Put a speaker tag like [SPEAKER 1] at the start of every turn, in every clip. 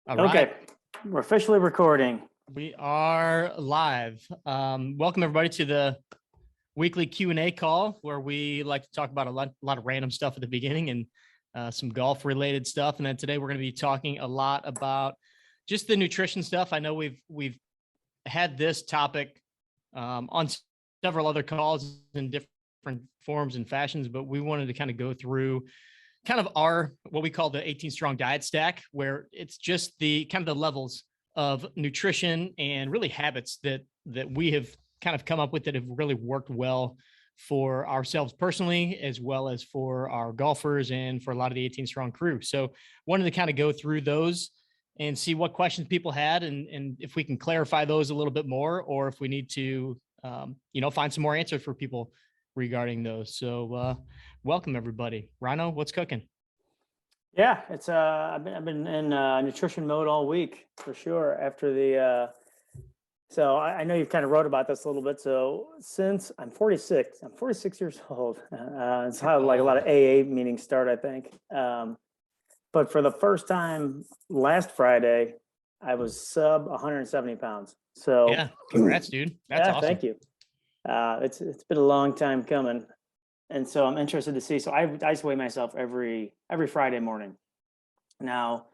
[SPEAKER 1] All right,
[SPEAKER 2] Okay, we're officially recording.
[SPEAKER 1] we are live. Welcome everybody to the weekly Q&A call where we like to talk about a lot of random stuff at the beginning and some golf related stuff. And then today we're going to be talking a lot about just the nutrition stuff. I know we've had this topic on several other calls in different forms and fashions, but we wanted to kind of go through kind of our what we call the 18 strong diet stack, where it's just the kind of the levels of nutrition and really habits that we have kind of come up with that have really worked well for ourselves personally, as well as for our golfers and for a lot of the 18 strong crew. So wanted to kind of go through those and see what questions people had, and if we can clarify those a little bit more, or if we need to find some more answers for people regarding those. So welcome everybody. Rhino, what's cooking?
[SPEAKER 2] Yeah, it's I've been in nutrition mode all week for sure. After so I know you've kind of wrote about this a little bit. So since I'm 46 years old. It's how like a lot of AA meetings start, I think. But for the first time last Friday, I was sub 170 pounds. So
[SPEAKER 1] Yeah, congrats, dude. That's
[SPEAKER 2] yeah,
[SPEAKER 1] awesome.
[SPEAKER 2] thank you. It's been a long time coming. And so I'm interested to see. So I just weigh myself every Friday morning. Now,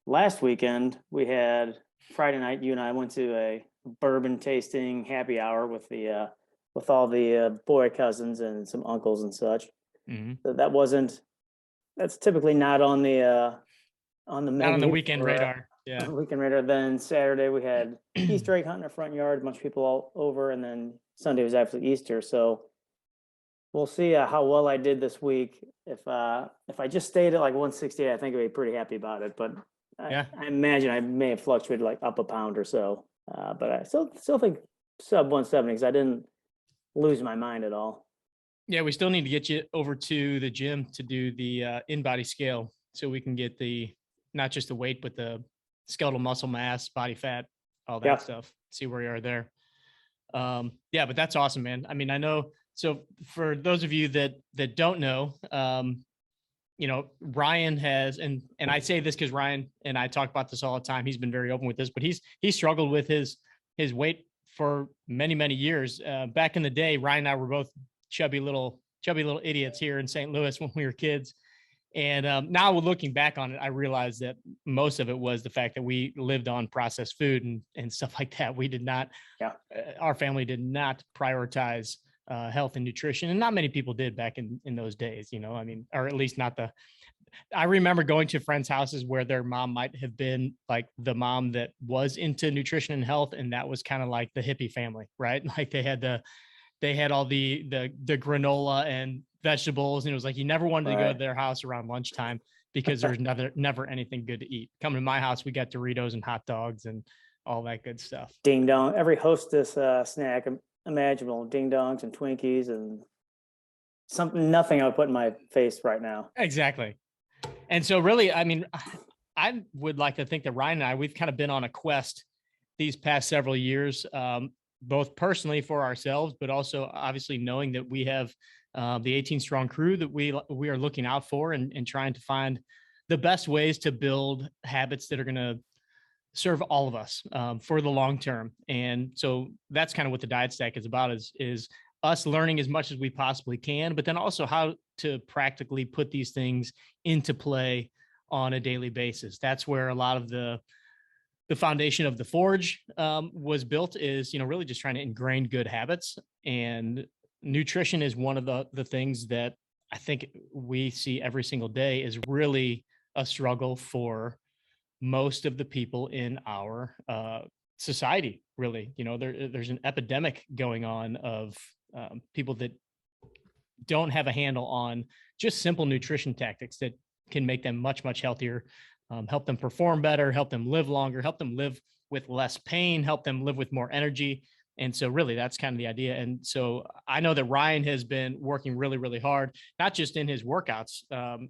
[SPEAKER 2] last weekend we had Friday night. You and I went to a bourbon tasting happy hour with all the boy cousins and some uncles and such.
[SPEAKER 1] Mhm.
[SPEAKER 2] So that's typically not on the
[SPEAKER 1] Not on the
[SPEAKER 2] menu
[SPEAKER 1] weekend
[SPEAKER 2] for
[SPEAKER 1] radar.
[SPEAKER 2] a
[SPEAKER 1] Yeah.
[SPEAKER 2] weekend radar. Then Saturday we had Easter egg hunt in our front yard, a bunch of people all over, and then Sunday was actually Easter. So we'll see how well I did this week. If I just stayed at like 168, I think I'd be pretty happy about it. But
[SPEAKER 1] Yeah.
[SPEAKER 2] I imagine I may have fluctuated like up a pound or so. But I still think sub 170 because I didn't lose my mind at all.
[SPEAKER 1] Yeah, we still need to get you over to the gym to do the in-body scale so we can get the not just the weight, but the skeletal muscle mass, body fat, all that
[SPEAKER 2] Yeah.
[SPEAKER 1] stuff. See where you are there. Yeah, but that's awesome, man. I mean, I know. So for those of you that don't know, Ryan has, and I say this because Ryan and I talk about this all the time. He's been very open with this, but he's struggled with his weight for many years. Back in the day, Ryan and I were both chubby little idiots here in St. Louis when we were kids. And now looking back on it, I realized that most of it was the fact that we lived on processed food and stuff like that. We did not,
[SPEAKER 2] Yeah.
[SPEAKER 1] our family did not prioritize health and nutrition, and not many people did back in those days. I mean, or at least not the. I remember going to friends' houses where their mom might have been like the mom that was into nutrition and health, and that was kind of like the hippie family, right? Like they had all the granola and vegetables, and it was like you never wanted to go to
[SPEAKER 2] Right.
[SPEAKER 1] their house around lunchtime because there was never anything good to eat. Coming to my house, we got Doritos and hot dogs and all that good stuff.
[SPEAKER 2] Ding dong. Every hostess snack imaginable. Ding dongs and Twinkies and something. Nothing I would put in my face right now.
[SPEAKER 1] Exactly. And so really, I mean, I would like to think that Ryan and I, we've kind of been on a quest these past several years, both personally for ourselves, but also obviously knowing that we have the 18 strong crew that we are looking out for, and trying to find the best ways to build habits that are going to serve all of us for the long term. And so that's kind of what the diet stack is about, is us learning as much as we possibly can, but then also how to practically put these things into play on a daily basis. That's where a lot of the foundation of the Forge was built, is really just trying to ingrain good habits. And nutrition is one of the things that I think we see every single day is really a struggle for most of the people in our society. Really, there's an epidemic going on of people that don't have a handle on just simple nutrition tactics that can make them much healthier, help them perform better, help them live longer, help them live with less pain, help them live with more energy. And so really that's kind of the idea. And so I know that Ryan has been working really hard, not just in his workouts,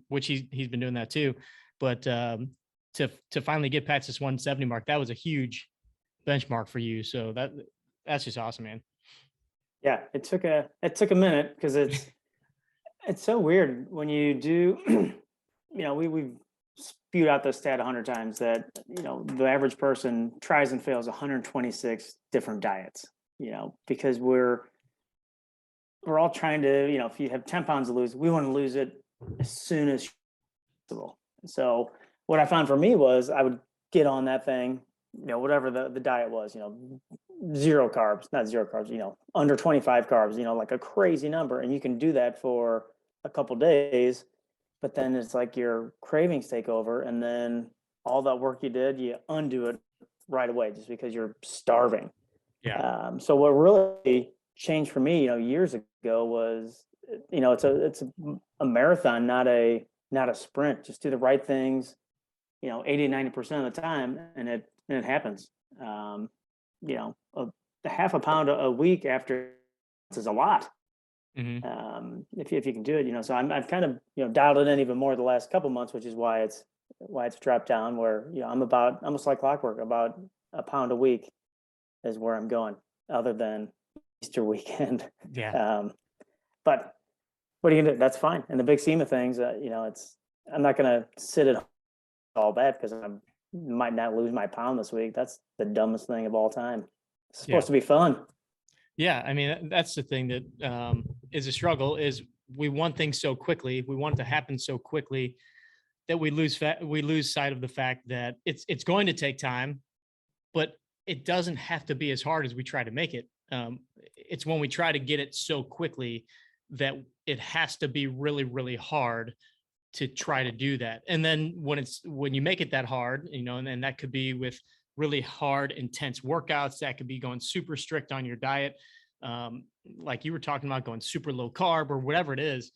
[SPEAKER 1] which he's been doing that too, but to finally get past this 170 mark, that was a huge benchmark for you. So that's just awesome, man.
[SPEAKER 2] Yeah, it took a minute because it's so weird when you do. We've spewed out the stat 100 times that, the average person tries and fails 126 different diets, because we're all trying to, if you have 10 pounds to lose, we want to lose it as soon as possible. So what I found for me was I would get on that thing, whatever the diet was, zero carbs, not zero carbs, under 25 carbs, like a crazy number. And you can do that for a couple days, but then it's like your cravings take over, and then all that work you did, you undo it right away just because you're starving.
[SPEAKER 1] Yeah.
[SPEAKER 2] So what really changed for me, years ago was, it's a marathon, not a sprint. Just do the right things, 80 to 90% of the time, and it happens. A half a pound a week after is a lot.
[SPEAKER 1] Mhm.
[SPEAKER 2] If you can do it, so I've kind of, dialed it in even more the last couple months, which is why it's dropped down, where, I'm about almost like clockwork, about a pound a week is where I'm going, other than Easter weekend.
[SPEAKER 1] Yeah.
[SPEAKER 2] But what are you gonna do? That's fine. In the big scheme of things, I'm not gonna sit at all bad because I might not lose my pound this week. That's the dumbest thing of all time. It's supposed to be fun.
[SPEAKER 1] Yeah, I mean, that's the thing that is a struggle, is we want things so quickly. We want it to happen so quickly that we lose sight of the fact that it's going to take time, but it doesn't have to be as hard as we try to make it. It's when we try to get it so quickly that it has to be really, really hard to try to do that. And then when you make it that hard, and that could be with really hard, intense workouts, that could be going super strict on your diet. Like you were talking about, going super low carb or whatever it is.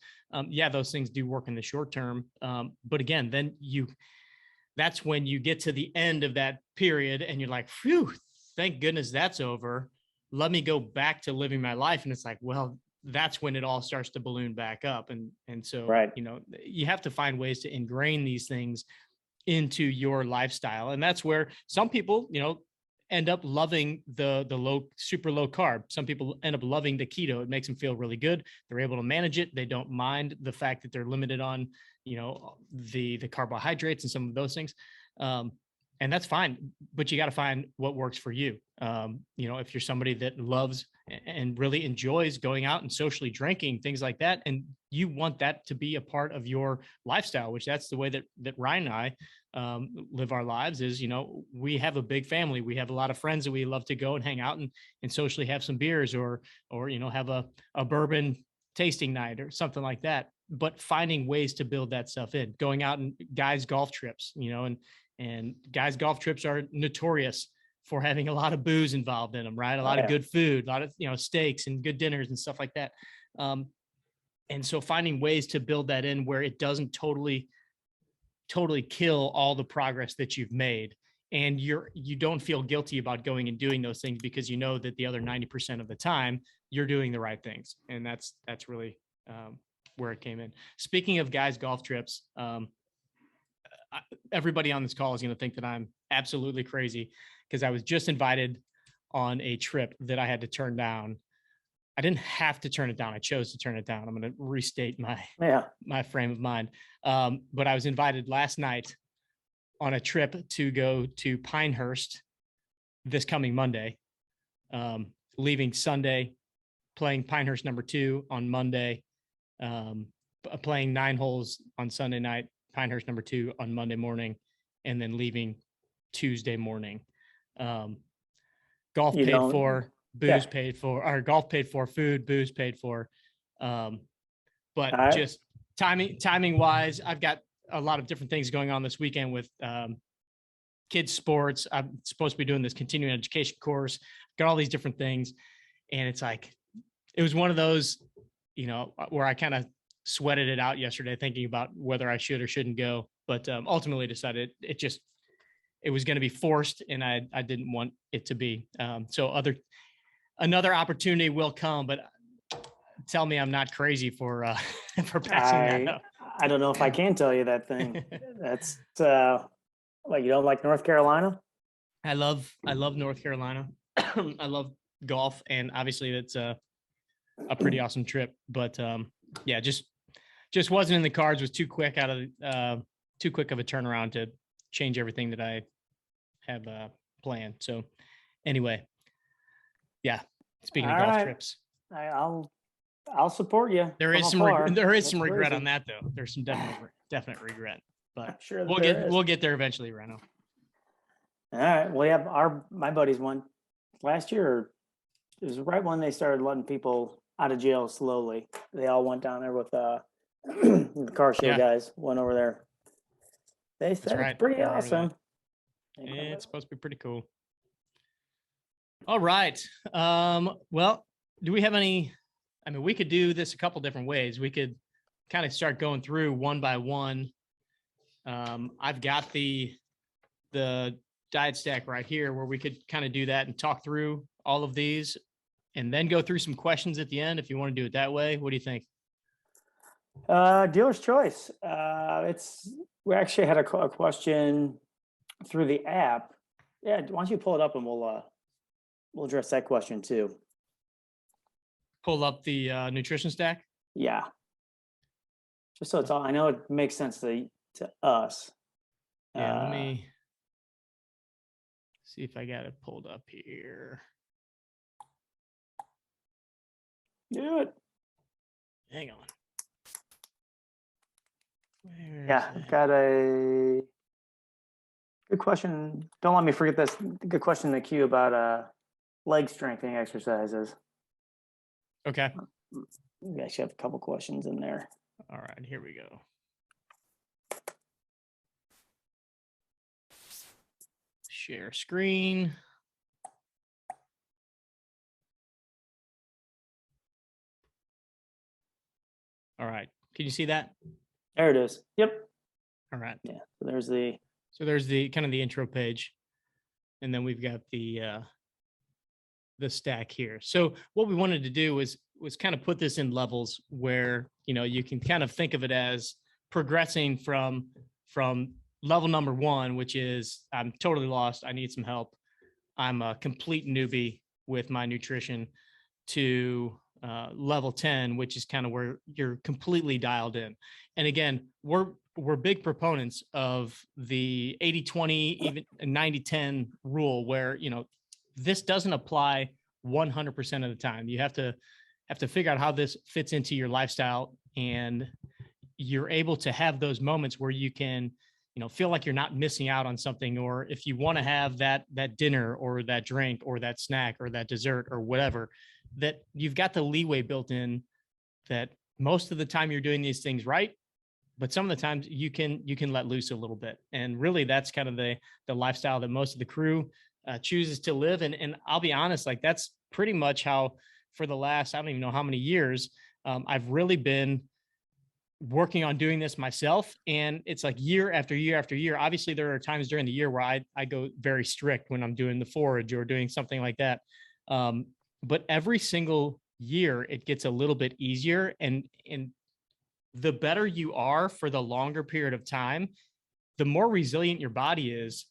[SPEAKER 1] Yeah, those things do work in the short term. But again, then that's when you get to the end of that period and you're like, phew, thank goodness that's over. Let me go back to living my life. And it's like, well, that's when it all starts to balloon back up. And so,
[SPEAKER 2] Right.
[SPEAKER 1] You have to find ways to ingrain these things into your lifestyle. And that's where some people, end up loving the super low carb. Some people end up loving the keto. It makes them feel really good. They're able to manage it. They don't mind the fact that they're limited on, the carbohydrates and some of those things. And that's fine, but you got to find what works for you. If you're somebody that loves and really enjoys going out and socially drinking, things like that, and you want that to be a part of your lifestyle, which that's the way that Ryan and I live our lives, is, we have a big family. We have a lot of friends that we love to go and hang out and socially have some beers or have a bourbon tasting night or something like that. But finding ways to build that stuff in, going out and guys golf trips, and guys golf trips are notorious for having a lot of booze involved in them, right? A lot of good food, a lot of, steaks and good dinners and stuff like that. And so finding ways to build that in where it doesn't totally kill all the progress that you've made. And you don't feel guilty about going and doing those things because you know that the other 90% of the time you're doing the right things. And that's really where it came in. Speaking of guys golf trips, everybody on this call is going to think that I'm absolutely crazy because I was just invited on a trip that I had to turn down. I didn't have to turn it down. I chose to turn it down. I'm going to restate my frame of mind. But I was invited last night on a trip to go to Pinehurst this coming Monday, leaving Sunday, playing Pinehurst number 2 on Monday, playing 9 holes on Sunday night, Pinehurst number 2 on Monday morning, and then leaving Tuesday morning. Golf paid for, booze paid for, or golf paid for, food, booze paid for. But just timing wise, I've got a lot of different things going on this weekend with kids sports. I'm supposed to be doing this continuing education course, got all these different things. And it's like, it was one of those, where I kind of sweated it out yesterday, thinking about whether I should or shouldn't go, but ultimately decided it was going to be forced, and I didn't want it to be. So another opportunity will come, but tell me I'm not crazy for passing that up.
[SPEAKER 2] I don't know if I can tell you that thing. That's what, you don't like North Carolina?
[SPEAKER 1] I love North Carolina. I love golf, and obviously that's a pretty awesome trip. But yeah, just wasn't in the cards. Was too quick out of too quick of a turnaround to change everything that I have planned. So anyway, yeah. Speaking of
[SPEAKER 2] All
[SPEAKER 1] golf
[SPEAKER 2] right.
[SPEAKER 1] trips,
[SPEAKER 2] I'll support you.
[SPEAKER 1] there
[SPEAKER 2] from
[SPEAKER 1] is some
[SPEAKER 2] afar.
[SPEAKER 1] there is
[SPEAKER 2] That's
[SPEAKER 1] some regret on
[SPEAKER 2] crazy.
[SPEAKER 1] that though. There's some definite regret,
[SPEAKER 2] I'm
[SPEAKER 1] but
[SPEAKER 2] sure that there is.
[SPEAKER 1] we'll get there eventually, Reno.
[SPEAKER 2] All right. We have my buddies went last year. It was right when they started letting people out of jail slowly. They all went down there with the car show
[SPEAKER 1] Yeah.
[SPEAKER 2] guys went over there. They said
[SPEAKER 1] right.
[SPEAKER 2] it's pretty
[SPEAKER 1] I remember that.
[SPEAKER 2] awesome.
[SPEAKER 1] It's supposed to be pretty cool. All right. Well, do we have any? I mean, we could do this a couple different ways. We could kind of start going through one by one. I've got the diet stack right here where we could kind of do that and talk through all of these and then go through some questions at the end if you want to do it that way. What do you think?
[SPEAKER 2] Dealer's choice. We actually had a question through the app. Yeah, why don't you pull it up and we'll address that question too.
[SPEAKER 1] Pull up the nutrition stack.
[SPEAKER 2] Yeah. Just so it's all, I know it makes sense to us.
[SPEAKER 1] Yeah, let me see if I got it pulled up here.
[SPEAKER 2] Do it.
[SPEAKER 1] Hang on.
[SPEAKER 2] Yeah, I've got a good question. Don't let me forget this. Good question in the queue about leg strengthening exercises.
[SPEAKER 1] Okay.
[SPEAKER 2] We actually have a couple questions in there.
[SPEAKER 1] All right, here we go. Share screen. All right. Can you see that?
[SPEAKER 2] There it is. Yep.
[SPEAKER 1] All right.
[SPEAKER 2] Yeah. So there's the
[SPEAKER 1] kind of the intro page. And then we've got the stack here. So what we wanted to do was kind of put this in levels where, you can kind of think of it as progressing from level number 1, which is I'm totally lost. I need some help. I'm a complete newbie with my nutrition, to level 10, which is kind of where you're completely dialed in. And again, we're big proponents of the 80-20, even 90-10 rule where, this doesn't apply 100% of the time. You have to figure out how this fits into your lifestyle, and you're able to have those moments where you can, feel like you're not missing out on something. Or if you want to have that dinner or that drink or that snack or that dessert or whatever, that you've got the leeway built in, that most of the time you're doing these things right, but some of the times you can let loose a little bit. And really that's kind of the lifestyle that most of the crew chooses to live. And I'll be honest, like that's pretty much how, for the last, I don't even know how many years, I've really been working on doing this myself. And it's like year after year after year. Obviously there are times during the year where I go very strict when I'm doing the forage or doing something like that. But every single year it gets a little bit easier, and the better you are for the longer period of time, the more resilient your body is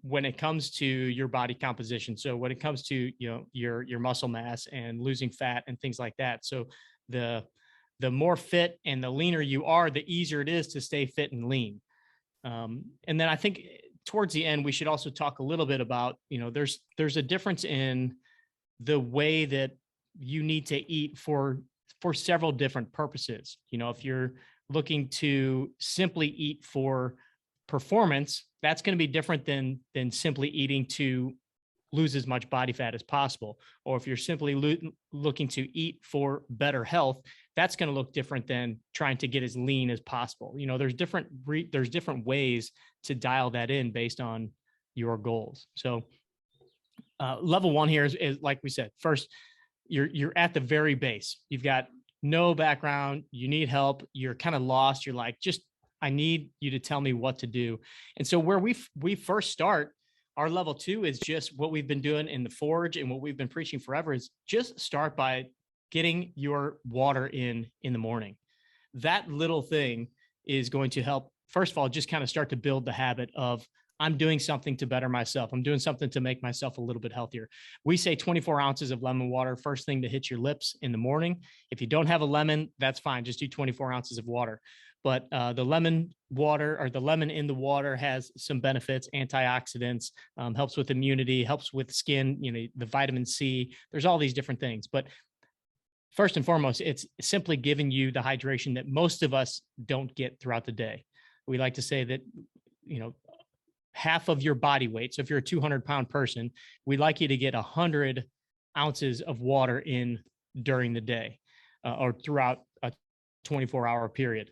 [SPEAKER 1] when it comes to your body composition. So when it comes to, your muscle mass and losing fat and things like that. So the more fit and the leaner you are, the easier it is to stay fit and lean. And then I think towards the end, we should also talk a little bit about, there's a difference in the way that you need to eat for several different purposes. If you're looking to simply eat for performance, that's going to be different than simply eating to lose as much body fat as possible. Or if you're simply looking to eat for better health, that's going to look different than trying to get as lean as possible. There's different ways to dial that in based on your goals. So level 1 here is like we said, first, you're at the very base. You've got no background, you need help, you're kind of lost. You're like, I need you to tell me what to do. And so where we first start, our level 2 is just what we've been doing in the forge and what we've been preaching forever, is just start by getting your water in the morning. That little thing is going to help, first of all, just kind of start to build the habit of, I'm doing something to better myself. I'm doing something to make myself a little bit healthier. We say 24 ounces of lemon water, first thing to hit your lips in the morning. If you don't have a lemon, that's fine. Just do 24 ounces of water. but the lemon water or the lemon in the water has some benefits, antioxidants, helps with immunity, helps with skin, the vitamin C. There's all these different things. But first and foremost, it's simply giving you the hydration that most of us don't get throughout the day. We like to say that, half of your body weight. So if you're a 200-pound person, we'd like you to get 100 ounces of water in during the day or throughout a 24-hour period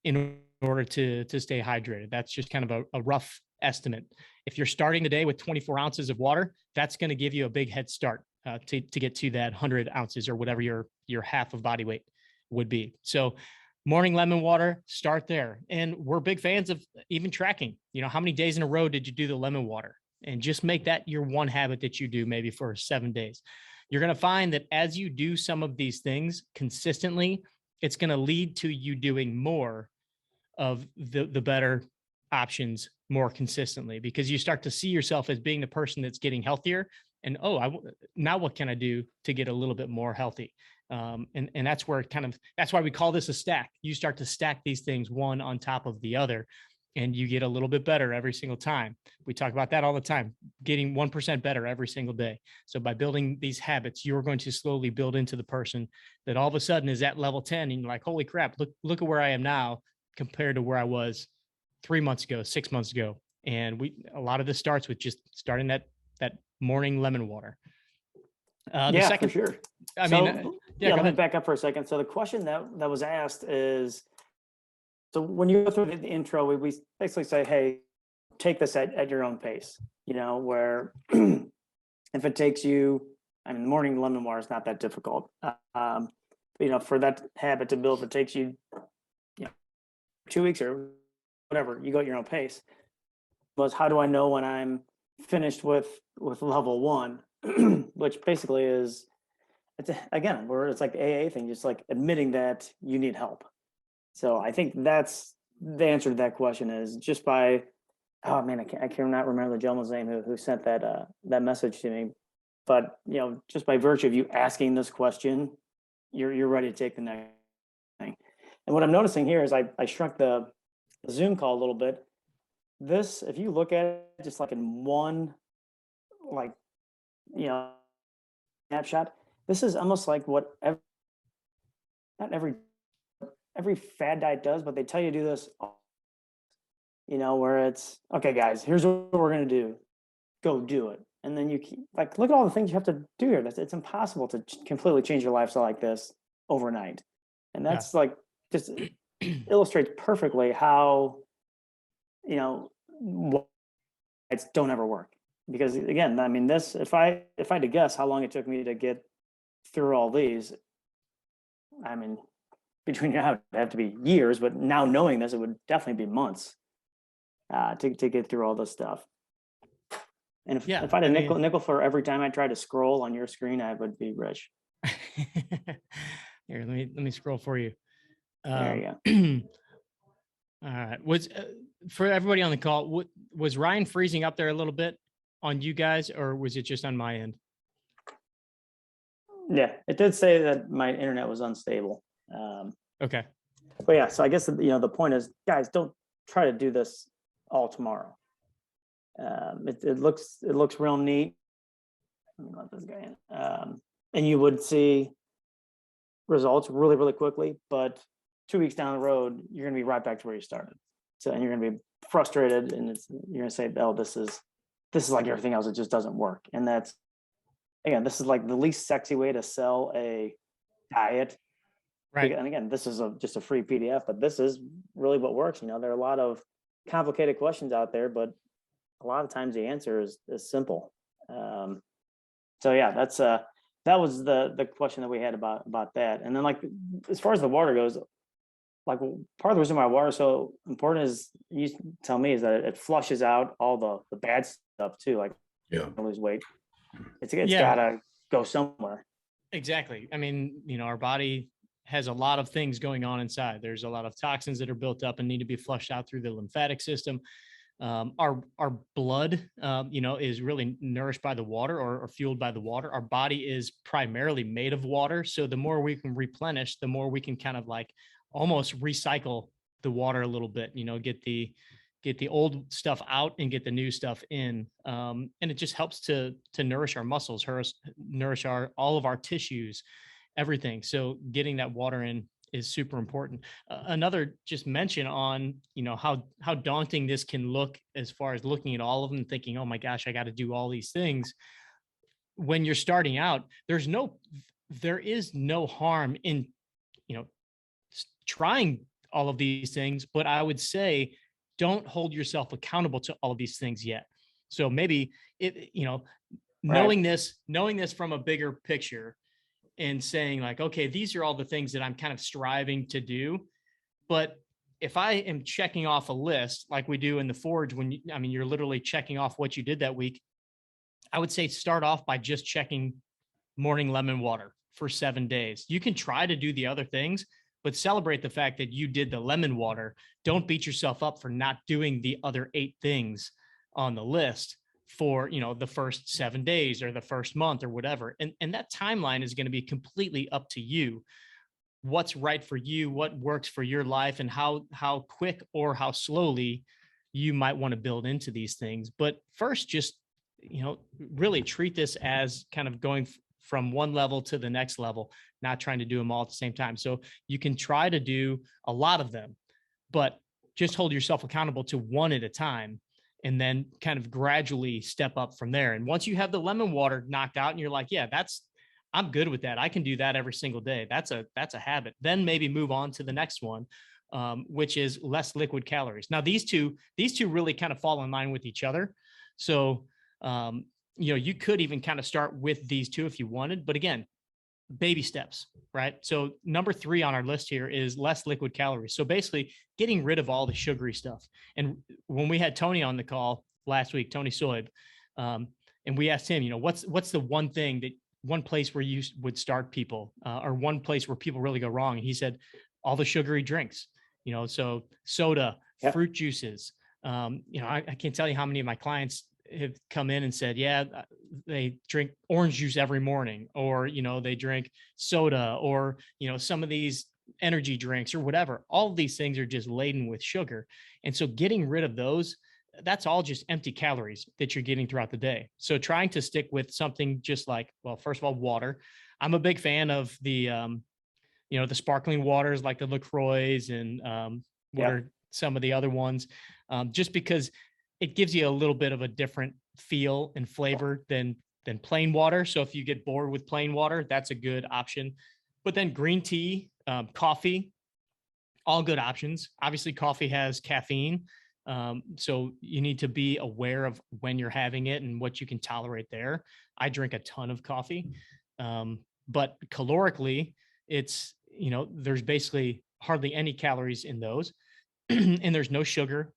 [SPEAKER 1] in order to stay hydrated. That's just kind of a rough estimate. If you're starting the day with 24 ounces of water, that's going to give you a big head start to get to that 100 ounces or whatever your half of body weight would be. So morning lemon water, start there. And we're big fans of even tracking, how many days in a row did you do the lemon water? And just make that your one habit that you do maybe for 7 days. You're going to find that as you do some of these things consistently, it's going to lead to you doing more of the better options more consistently, because you start to see yourself as being the person that's getting healthier. And, now what can I do to get a little bit more healthy? And that's where that's why we call this a stack. You start to stack these things one on top of the other, and you get a little bit better every single time. We talk about that all the time, getting 1% better every single day. So by building these habits, you're going to slowly build into the person that all of a sudden is at level 10 and you're like, holy crap, look at where I am now compared to where I was 3 months ago, 6 months ago. And a lot of this starts with just starting that morning lemon water. The second,
[SPEAKER 2] for sure.
[SPEAKER 1] I
[SPEAKER 2] So,
[SPEAKER 1] mean, yeah,
[SPEAKER 2] let me back up for a second. So the question that was asked is, so when you go through the intro, we basically say, hey, take this at your own pace, where if it takes you, morning lemon water is not that difficult. For that habit to build, if it takes you, 2 weeks or whatever, you go at your own pace. Was how do I know when I'm finished with level 1, which basically is, it's like AA thing, just like admitting that you need help. So I think that's the answer to that question is just by, oh man, I cannot remember the gentleman's name who sent that message to me, but just by virtue of you asking this question, you're ready to take the next thing. And what I'm noticing here is I shrunk the Zoom call a little bit. This, if you look at it just like in one, snapshot, this is almost like what not every fad diet does, but they tell you to do this, where it's, okay, guys, here's what we're going to do. Go do it. And then you keep, look at all the things you have to do here. It's impossible to completely change your lifestyle like this overnight. And that's just illustrates perfectly how, diets don't ever work. Because again, this, if I had to guess how long it took me to get through all these, between now, it'd have to be years, but now knowing this, it would definitely be months to get through all this stuff. And if I had a nickel for every time I tried to scroll on your screen, I would be rich.
[SPEAKER 1] Here, let me scroll for you.
[SPEAKER 2] There you go.
[SPEAKER 1] All right. For everybody on the call, was Ryan freezing up there a little bit on you guys, or was it just on my end?
[SPEAKER 2] Yeah, it did say that my internet was unstable.
[SPEAKER 1] Okay.
[SPEAKER 2] But yeah, so I guess the point is, guys, don't try to do this all tomorrow. It looks real neat. Let me let this guy in. And you would see results really, really quickly, but 2 weeks down the road, you're going to be right back to where you started. So, and you're going to be frustrated, and you're going to say, "Oh, this is like everything else; it just doesn't work." And that's, again, this is like the least sexy way to sell a diet.
[SPEAKER 1] Right.
[SPEAKER 2] And again, this is just a free PDF, but this is really what works. There are a lot of complicated questions out there, but a lot of times the answer is simple. So yeah, that was the question that we had about that. And then as far as the water goes, part of the reason why water is so important is, you tell me, is that it flushes out all the bad stuff too. Lose weight. It's gotta go somewhere.
[SPEAKER 1] Exactly. Our body has a lot of things going on inside. There's a lot of toxins that are built up and need to be flushed out through the lymphatic system. Our blood, is really nourished by the water or fueled by the water. Our body is primarily made of water. So the more we can replenish, the more we can kind of almost recycle the water a little bit, get the old stuff out and get the new stuff in. And it just helps to nourish our muscles, nourish all of our tissues, everything. So getting that water in is super important. Another just mention on, how daunting this can look as far as looking at all of them, thinking, oh my gosh, I got to do all these things. When you're starting out, there is no harm in, trying all of these things, but I would say don't hold yourself accountable to all of these things yet. So maybe knowing this from a bigger picture and saying like, okay, these are all the things that I'm kind of striving to do. But if I am checking off a list like we do in the Forge, you're literally checking off what you did that week, I would say start off by just checking morning lemon water for 7 days. You can try to do the other things, but celebrate the fact that you did the lemon water. Don't beat yourself up for not doing the other 8 things on the list for, the first 7 days or the first month or whatever. And that timeline is going to be completely up to you. What's right for you, what works for your life, and how quick or how slowly you might want to build into these things. But first, just, really treat this as kind of going from one level to the next level, not trying to do them all at the same time. So you can try to do a lot of them, but just hold yourself accountable to one at a time, and then kind of gradually step up from there. And once you have the lemon water knocked out and you're like, yeah, I'm good with that, I can do that every single day, that's a habit, then maybe move on to the next one, which is less liquid calories. Now, these two really kind of fall in line with each other. So, you could even kind of start with these two if you wanted, but again, baby steps, right? So number 3 on our list here is less liquid calories. So basically getting rid of all the sugary stuff. And when we had Tony on the call last week, Tony Soib, and we asked him, what's the one place where you would start people, or one place where people really go wrong? And he said, all the sugary drinks, so soda, fruit juices. I can't tell you how many of my clients have come in and said, yeah, they drink orange juice every morning, or, they drink soda, or, some of these energy drinks or whatever. All of these things are just laden with sugar. And so getting rid of those, that's all just empty calories that you're getting throughout the day. So trying to stick with something just like, well, first of all, water. I'm a big fan of the, the sparkling waters like the LaCroix and what are some of the other ones, just because it gives you a little bit of a different feel and flavor than plain water. So if you get bored with plain water, that's a good option. But then green tea, coffee, all good options. Obviously, coffee has caffeine. So you need to be aware of when you're having it and what you can tolerate there. I drink a ton of coffee, but calorically, it's, there's basically hardly any calories in those. And there's no sugar,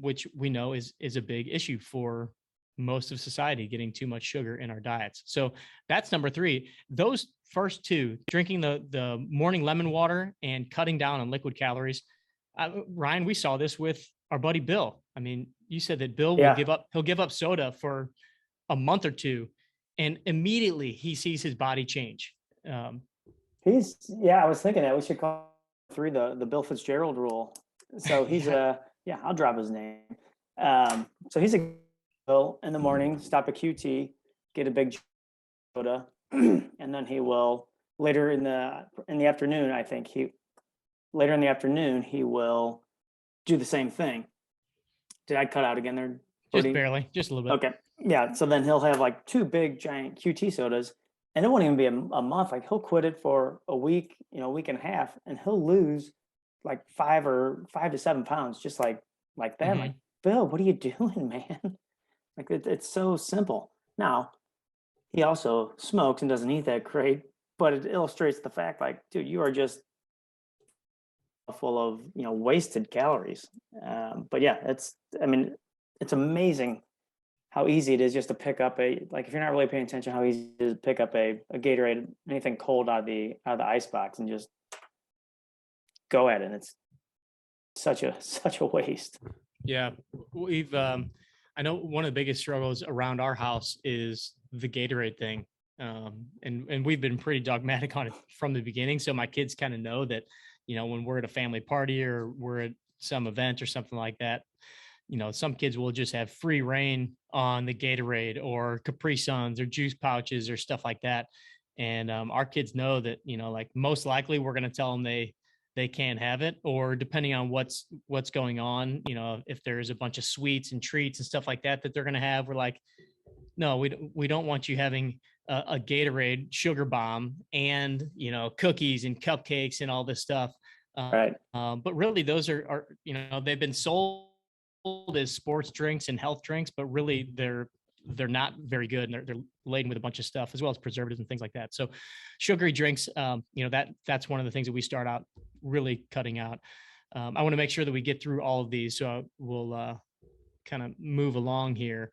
[SPEAKER 1] which we know is a big issue for most of society, getting too much sugar in our diets. So that's number 3. Those first 2, drinking the morning lemon water and cutting down on liquid calories. Ryan, we saw this with our buddy Bill. I mean, you said that Bill will he'll give up soda for a month or 2, and immediately he sees his body change.
[SPEAKER 2] I was thinking that we should call 3 the Bill Fitzgerald rule. So he's I'll drop his name. So he's a Bill in the morning, stop at QT, get a big soda, and then he will later in the afternoon, later in the afternoon, he will do the same thing. Did I cut out again there?
[SPEAKER 1] Just barely, just a little bit.
[SPEAKER 2] Okay. Yeah. So then he'll have like 2 big giant QT sodas, and it won't even be a month. Like he'll quit it for a week, a week and a half, and he'll lose like 5 to 7 pounds, just like that. Mm-hmm. Like, Bill, what are you doing, man? Like it's so simple. Now, he also smokes and doesn't eat that great, but it illustrates the fact, like, dude, you are just full of, wasted calories. But yeah, it's amazing how easy it is just to pick up if you're not really paying attention, how easy it is to pick up a Gatorade, anything cold out of the ice box and just go at it. It's such a waste.
[SPEAKER 1] Yeah. We've, I know one of the biggest struggles around our house is the Gatorade thing. And we've been pretty dogmatic on it from the beginning. So my kids kind of know that, when we're at a family party or we're at some event or something like that, some kids will just have free reign on the Gatorade or Capri Suns or juice pouches or stuff like that. And our kids know that, like most likely we're going to tell them they can't have it, or depending on what's going on, if there's a bunch of sweets and treats and stuff like that they're going to have, we're like, no, we don't want you having a Gatorade sugar bomb and, cookies and cupcakes and all this stuff.
[SPEAKER 2] Right.
[SPEAKER 1] But really those are, they've been sold as sports drinks and health drinks, but really they're not very good, and they're laden with a bunch of stuff as well as preservatives and things like that. So sugary drinks, that's one of the things that we start out really cutting out. I want to make sure that we get through all of these, so we'll kind of move along here.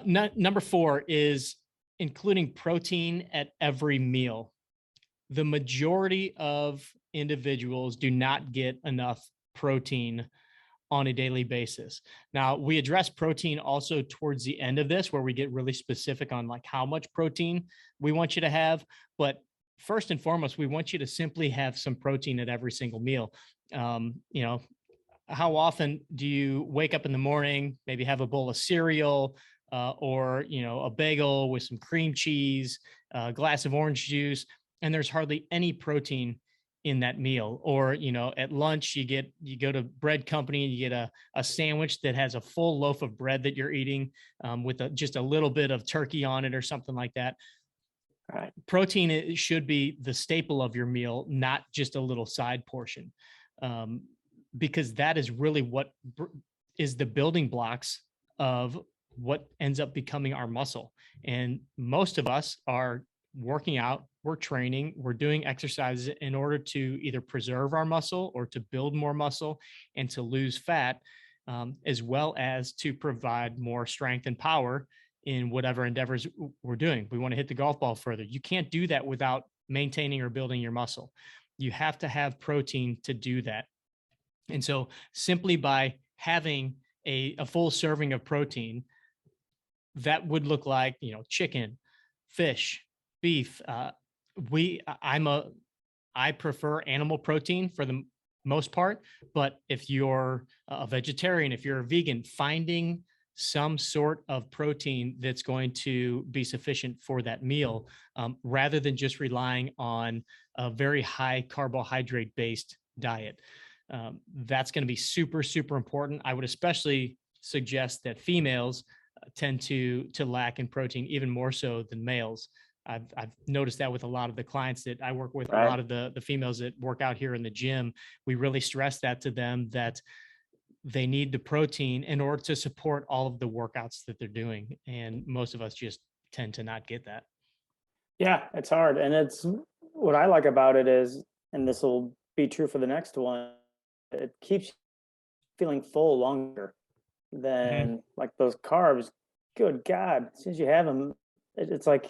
[SPEAKER 1] Number 4 is including protein at every meal. The majority of individuals do not get enough protein on a daily basis. Now, we address protein also towards the end of this, where we get really specific on like how much protein we want you to have. But first and foremost, we want you to simply have some protein at every single meal. How often do you wake up in the morning, maybe have a bowl of cereal, or a bagel with some cream cheese, a glass of orange juice, and there's hardly any protein in that meal? Or at lunch you go to bread company and you get a sandwich that has a full loaf of bread that you're eating, with just a little bit of turkey on it or something like that.
[SPEAKER 2] Right.
[SPEAKER 1] Protein should be the staple of your meal, not just a little side portion, because that is really what is the building blocks of what ends up becoming our muscle. And most of us are working out, we're training, we're doing exercises in order to either preserve our muscle or to build more muscle and to lose fat, as well as to provide more strength and power in whatever endeavors we're doing. We want to hit the golf ball further. You can't do that without maintaining or building your muscle. You have to have protein to do that. And so simply by having a full serving of protein, that would look like, chicken, fish, beef. I prefer animal protein for the most part, but if you're a vegetarian, if you're a vegan, finding some sort of protein that's going to be sufficient for that meal, rather than just relying on a very high carbohydrate based diet. That's going to be super, super important. I would especially suggest that females tend to lack in protein even more so than males. I've noticed that with a lot of the clients that I work with,
[SPEAKER 2] Right.
[SPEAKER 1] a lot of the females that work out here in the gym. We really stress that to them, that they need the protein in order to support all of the workouts that they're doing. And most of us just tend to not get that.
[SPEAKER 2] Yeah, it's hard. And it's what I like about it is, and this will be true for the next one, it keeps feeling full longer than like those carbs. Good God, as soon as you have them, it's like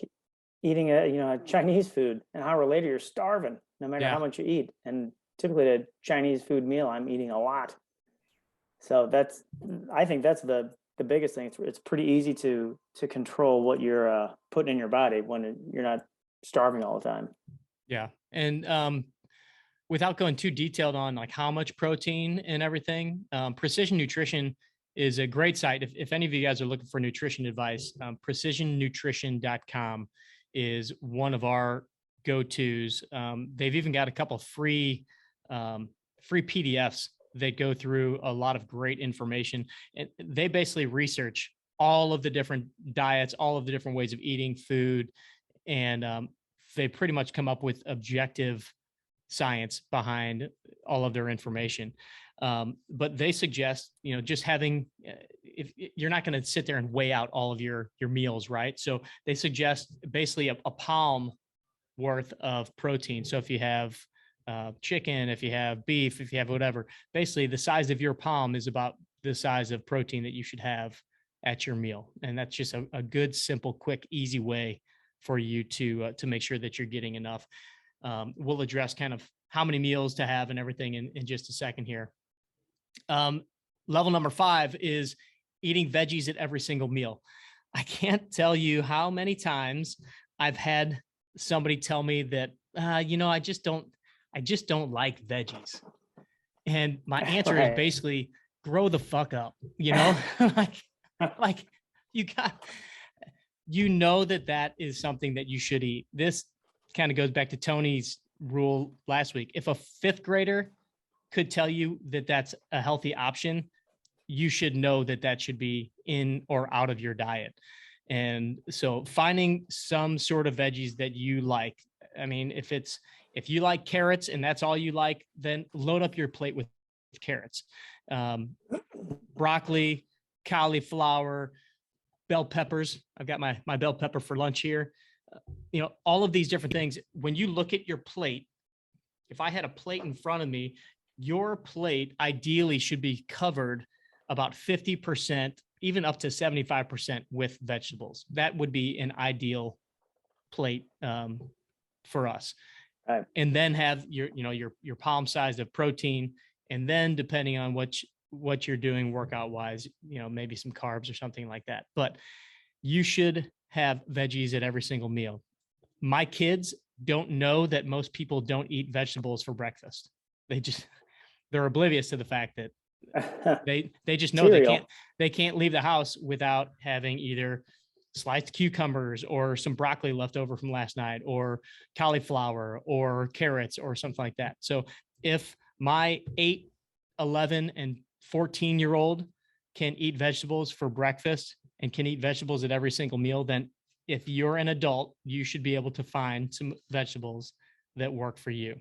[SPEAKER 2] eating a Chinese food. An hour later, you're starving, no matter
[SPEAKER 1] Yeah.
[SPEAKER 2] how much you eat. And typically, a Chinese food meal, I'm eating a lot. So I think that's the biggest thing. It's pretty easy to control what you're putting in your body when you're not starving all the time.
[SPEAKER 1] Yeah. And without going too detailed on like how much protein and everything, Precision Nutrition is a great site. If any of you guys are looking for nutrition advice, precisionnutrition.com is one of our go-tos. They've even got a couple of free PDFs that go through a lot of great information. And they basically research all of the different diets, all of the different ways of eating food. And they pretty much come up with objective science behind all of their information. But they suggest, just having, if you're not going to sit there and weigh out all of your meals, right? So they suggest basically a palm worth of protein. So if you have chicken, if you have beef, if you have whatever, basically the size of your palm is about the size of protein that you should have at your meal. And that's just a good, simple, quick, easy way for you to make sure that you're getting enough. We'll address kind of how many meals to have and everything in just a second here. Level number 5 is eating veggies at every single meal. I can't tell you how many times I've had somebody tell me that, I just don't I just don't like veggies. And my answer is
[SPEAKER 2] Right.
[SPEAKER 1] basically grow the fuck up, like, like you got, that is something that you should eat. This kind of goes back to Tony's rule last week. If a fifth grader could tell you that that's a healthy option, you should know that that should be in or out of your diet. And so finding some sort of veggies that you like. I mean, if you like carrots and that's all you like, then load up your plate with carrots, broccoli, cauliflower, bell peppers. I've got my bell pepper for lunch here. All of these different things. When you look at your plate, if I had a plate in front of me, your plate ideally should be covered about 50%, even up to 75% with vegetables. That would be an ideal plate for us.
[SPEAKER 2] Right.
[SPEAKER 1] And then have your palm size of protein, and then depending on what you're doing workout wise, maybe some carbs or something like that. But you should have veggies at every single meal. My kids don't know that most people don't eat vegetables for breakfast. They're oblivious to the fact that they just know they can't leave the house without having either sliced cucumbers or some broccoli left over from last night, or cauliflower or carrots or something like that. So if my 8, 11, and 14-year-old can eat vegetables for breakfast and can eat vegetables at every single meal, then if you're an adult, you should be able to find some vegetables that work for you.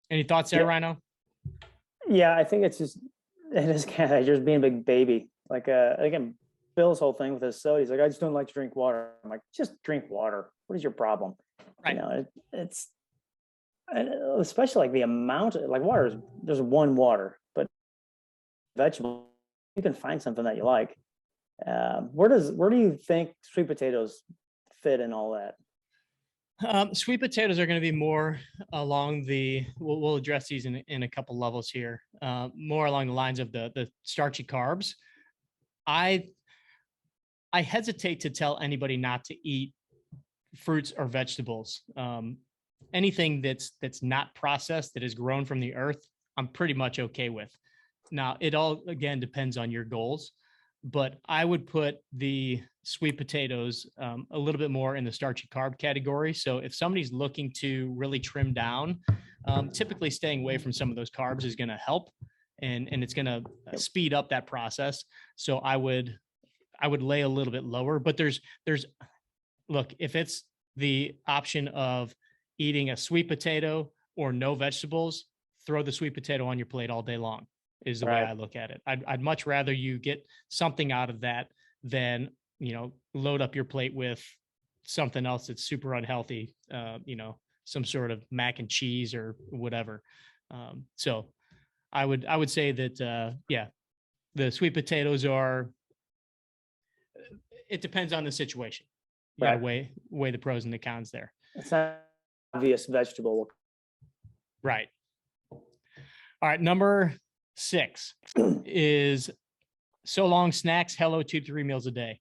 [SPEAKER 1] Any thoughts there, Rhino?
[SPEAKER 2] Yeah, I think it is kind of just being a big baby. Like, again, Bill's whole thing with his soda, he's like, I just don't like to drink water. I'm like, just drink water. What is your problem?
[SPEAKER 1] Right.
[SPEAKER 2] It's especially like the amount of, like, there's one water, but vegetable, you can find something that you like. Where do you think sweet potatoes fit in all that?
[SPEAKER 1] Sweet potatoes are going to be more along we'll address these in a couple levels here, more along the lines of the starchy carbs. I hesitate to tell anybody not to eat fruits or vegetables. Anything that's not processed, that is grown from the earth, I'm pretty much okay with. Now, it all, again, depends on your goals, but I would put the sweet potatoes a little bit more in the starchy carb category. So if somebody's looking to really trim down, typically staying away from some of those carbs is going to help, and it's going to speed up that process. So I would lay a little bit lower, but look, if it's the option of eating a sweet potato or no vegetables, throw the sweet potato on your plate all day long is the way I look at it. I'd much rather you get something out of that than, load up your plate with something else that's super unhealthy, some sort of mac and cheese or whatever. So I would say that, the sweet potatoes it depends on the situation. You gotta weigh the pros and the cons there.
[SPEAKER 2] It's not obvious vegetable.
[SPEAKER 1] Right. All right. Number 6 is So Long Snacks. Hello 2-3 meals a day.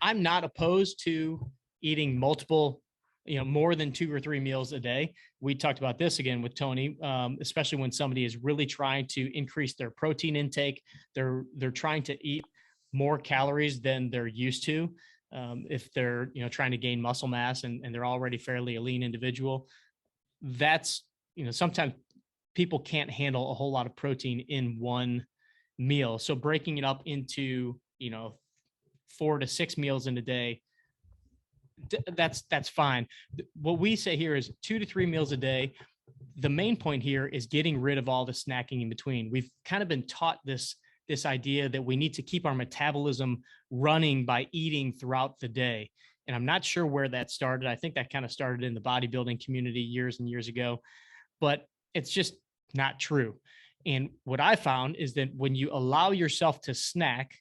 [SPEAKER 1] I'm not opposed to eating multiple, more than 2 or 3 meals a day. We talked about this again with Tony, especially when somebody is really trying to increase their protein intake. They're trying to eat more calories than they're used to. If they're, trying to gain muscle mass and they're already fairly a lean individual, that's, sometimes people can't handle a whole lot of protein in one meal. So breaking it up into, 4 to 6 meals in a day, that's fine. What we say here is 2 to 3 meals a day. The main point here is getting rid of all the snacking in between. We've kind of been taught this idea that we need to keep our metabolism running by eating throughout the day. And I'm not sure where that started. I think that kind of started in the bodybuilding community years and years ago, but it's just not true. And what I found is that when you allow yourself to snack,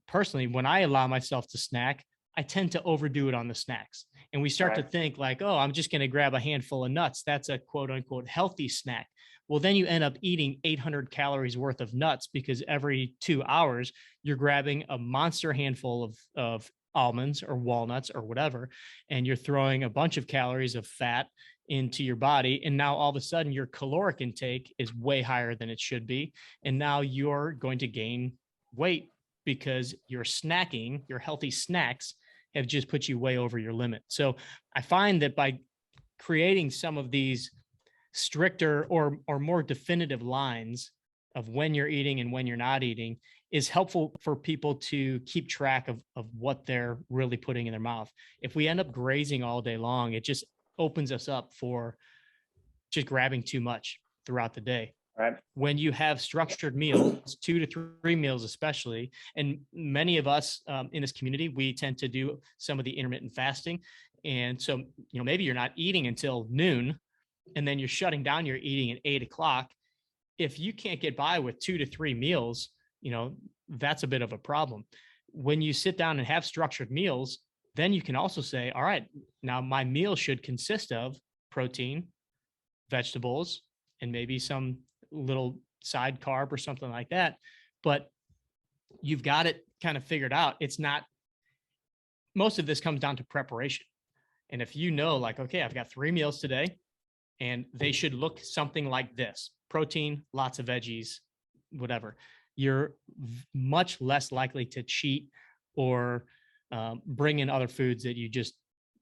[SPEAKER 1] personally, when I allow myself to snack, I tend to overdo it on the snacks. And we start to think like, oh, I'm just going to grab a handful of nuts. That's a quote unquote healthy snack. Well, then you end up eating 800 calories worth of nuts because every 2 hours you're grabbing a monster handful of almonds or walnuts or whatever, and you're throwing a bunch of calories of fat into your body. And now all of a sudden your caloric intake is way higher than it should be. And now you're going to gain weight because your snacking, your healthy snacks have just put you way over your limit. So I find that by creating some of these stricter or more definitive lines of when you're eating and when you're not eating is helpful for people to keep track of what they're really putting in their mouth. If we end up grazing all day long, it just opens us up for just grabbing too much throughout the day.
[SPEAKER 2] Right.
[SPEAKER 1] When you have structured meals, 2 to 3 meals especially, and many of us in this community, we tend to do some of the intermittent fasting. And so, maybe you're not eating until noon, and then you're shutting down your eating at 8 o'clock. If you can't get by with 2 to 3 meals, that's a bit of a problem. When you sit down and have structured meals, then you can also say, all right, now my meal should consist of protein, vegetables, and maybe some little side carb or something like that. But you've got it kind of figured out. It's not, most of this comes down to preparation. And if like, okay, I've got 3 meals today and they should look something like this: protein, lots of veggies, whatever, you're much less likely to cheat or bring in other foods that you just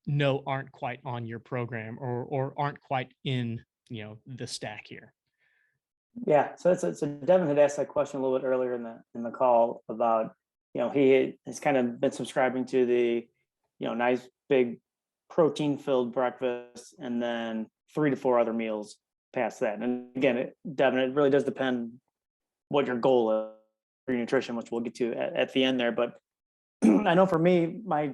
[SPEAKER 1] know aren't quite on your program or aren't quite in, the stack here.
[SPEAKER 2] Yeah, so Devin had asked that question a little bit earlier in the call about, he has kind of been subscribing to the, nice big protein filled breakfast and then 3 to 4 other meals past that. And again, Devin, it really does depend what your goal is for your nutrition, which we'll get to at the end there. But I know for me, my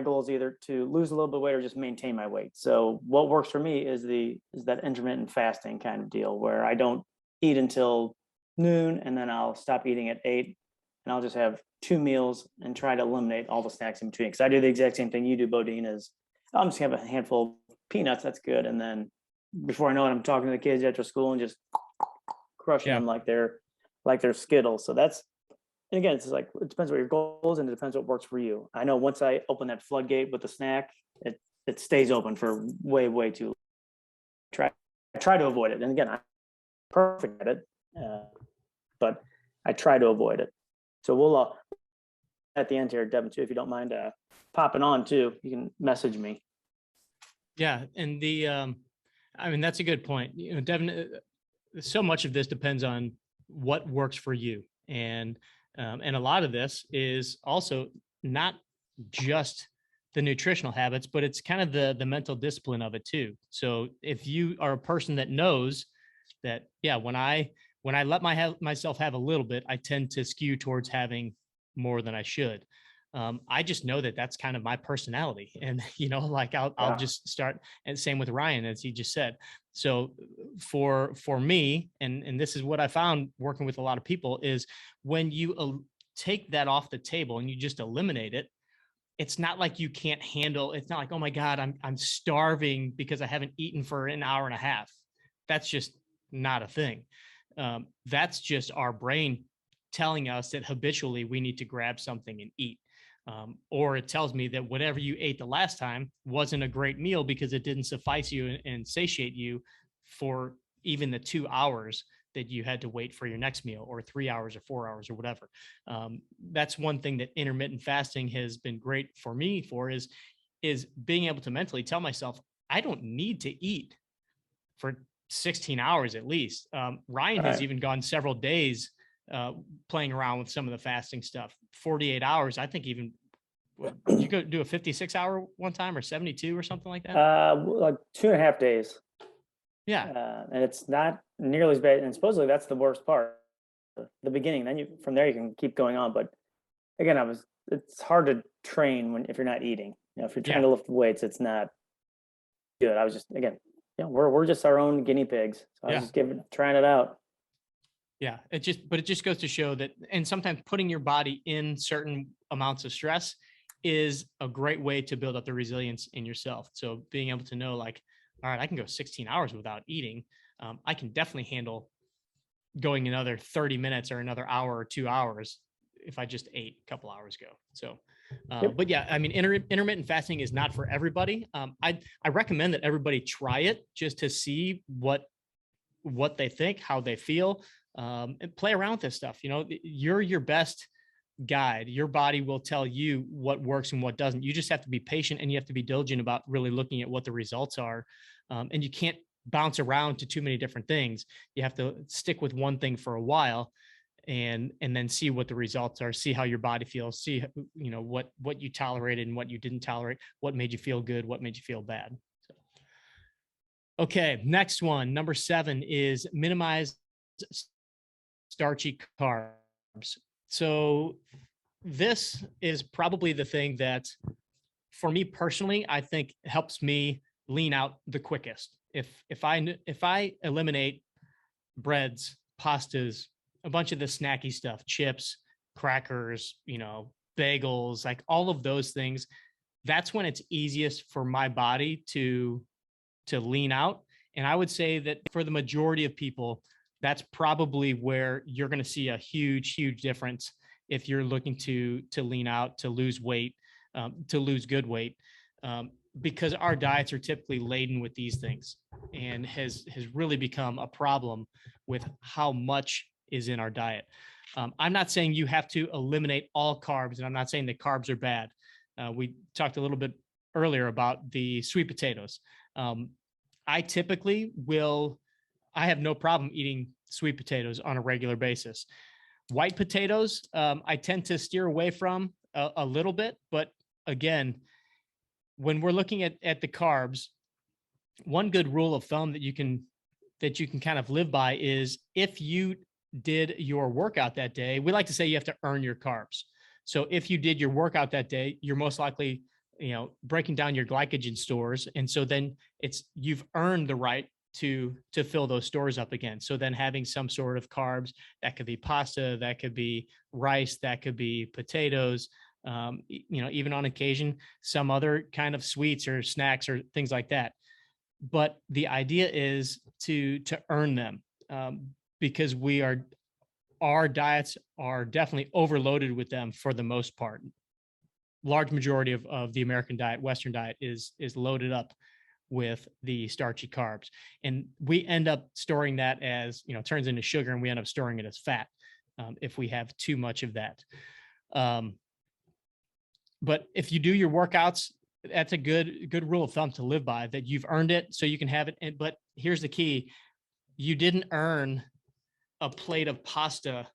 [SPEAKER 2] goal is either to lose a little bit of weight or just maintain my weight. So what works for me is that intermittent fasting kind of deal where I don't eat until noon and then I'll stop eating at 8 and I'll just have 2 meals and try to eliminate all the snacks in between. Because I do the exact same thing you do, Bodine, is I'm just gonna have a handful of peanuts. That's good. And then before I know it, I'm talking to the kids after school and just crushing them like they're Skittles. So that's, and again, it's like, it depends what your goal is and it depends what works for you. I know once I open that floodgate with the snack, it stays open for way, way too long. I try to avoid it. And again, I'm perfect at it, but I try to avoid it. So we'll, at the end here, Devin, too, if you don't mind popping on too, you can message me.
[SPEAKER 1] Yeah. And that's a good point. Devin, so much of this depends on what works for you. And a lot of this is also not just the nutritional habits, but it's kind of the mental discipline of it too. So if you are a person that knows that, when I let myself have a little bit, I tend to skew towards having more than I should. I just know that that's kind of my personality, and I'll just start. And same with Ryan, as he just said. So for me, and this is what I found working with a lot of people, is when you take that off the table and you just eliminate it, it's not like you can't handle. It's not like, oh my God, I'm starving because I haven't eaten for an hour and a half. That's just not a thing. That's just our brain telling us that habitually we need to grab something and eat. Or it tells me that whatever you ate the last time wasn't a great meal because it didn't suffice you and satiate you for even the 2 hours that you had to wait for your next meal, or 3 hours or 4 hours or whatever. That's one thing that intermittent fasting has been great for me is being able to mentally tell myself, I don't need to eat for 16 hours at least. Ryan has even gone several days playing around with some of the fasting stuff. 48 hours, I think. Even you go do a 56-hour one time, or 72 or something like that.
[SPEAKER 2] Like 2.5 days.
[SPEAKER 1] Yeah.
[SPEAKER 2] And it's not nearly as bad. And supposedly that's the worst part, the beginning. Then from there you can keep going on. But again, it's hard to train if you're not eating. If you're trying to lift weights, it's not good. I was just, again, we're just our own guinea pigs. So I was just trying it out.
[SPEAKER 1] Yeah, it just goes to show that, and sometimes putting your body in certain amounts of stress is a great way to build up the resilience in yourself. So being able to know, like, all right, I can go 16 hours without eating. I can definitely handle going another 30 minutes or another hour or 2 hours if I just ate a couple hours ago. So,
[SPEAKER 2] Yep.
[SPEAKER 1] but yeah, I mean, intermittent fasting is not for everybody. I recommend that everybody try it just to see what they think, how they feel, and play around with this stuff. You know, you're your best guide. Your body will tell you what works and what doesn't. You just have to be patient and you have to be diligent about really looking at what the results are. And you can't bounce around to too many different things. You have to stick with one thing for a while and then see what the results are, see how your body feels, see, you know, what you tolerated and what you didn't tolerate, what made you feel good, what made you feel bad. So, okay, next one, number 7 is minimize starchy carbs. So this is probably the thing that, for me personally, I think helps me lean out the quickest. If I eliminate breads, pastas, a bunch of the snacky stuff, chips, crackers, you know, bagels, like all of those things, that's when it's easiest for my body to lean out. And I would say that for the majority of people, that's probably where you're going to see a huge difference if you're looking to lean out, to lose weight, to lose good weight, because our diets are typically laden with these things, and has really become a problem with how much is in our diet. I'm not saying you have to eliminate all carbs, and I'm not saying that carbs are bad. We talked a little bit earlier about the sweet potatoes. I typically I have no problem eating sweet potatoes on a regular basis. White potatoes, I tend to steer away from a little bit, but again, when we're looking at the carbs, one good rule of thumb that you can kind of live by is, if you did your workout that day, we like to say you have to earn your carbs. So if you did your workout that day, you're most likely, you know, breaking down your glycogen stores. And so then you've earned the right to fill those stores up again. So then having some sort of carbs, that could be pasta, that could be rice, that could be potatoes, you know, even on occasion, some other kind of sweets or snacks or things like that. But the idea is to earn them, because our diets are definitely overloaded with them for the most part. Large majority of the American diet, Western diet, is loaded up with the starchy carbs, and we end up storing that as, you know, turns into sugar, and we end up storing it as fat if we have too much of that. But if you do your workouts, that's a good rule of thumb to live by, that you've earned it so you can have it. But here's the key: you didn't earn a plate of pasta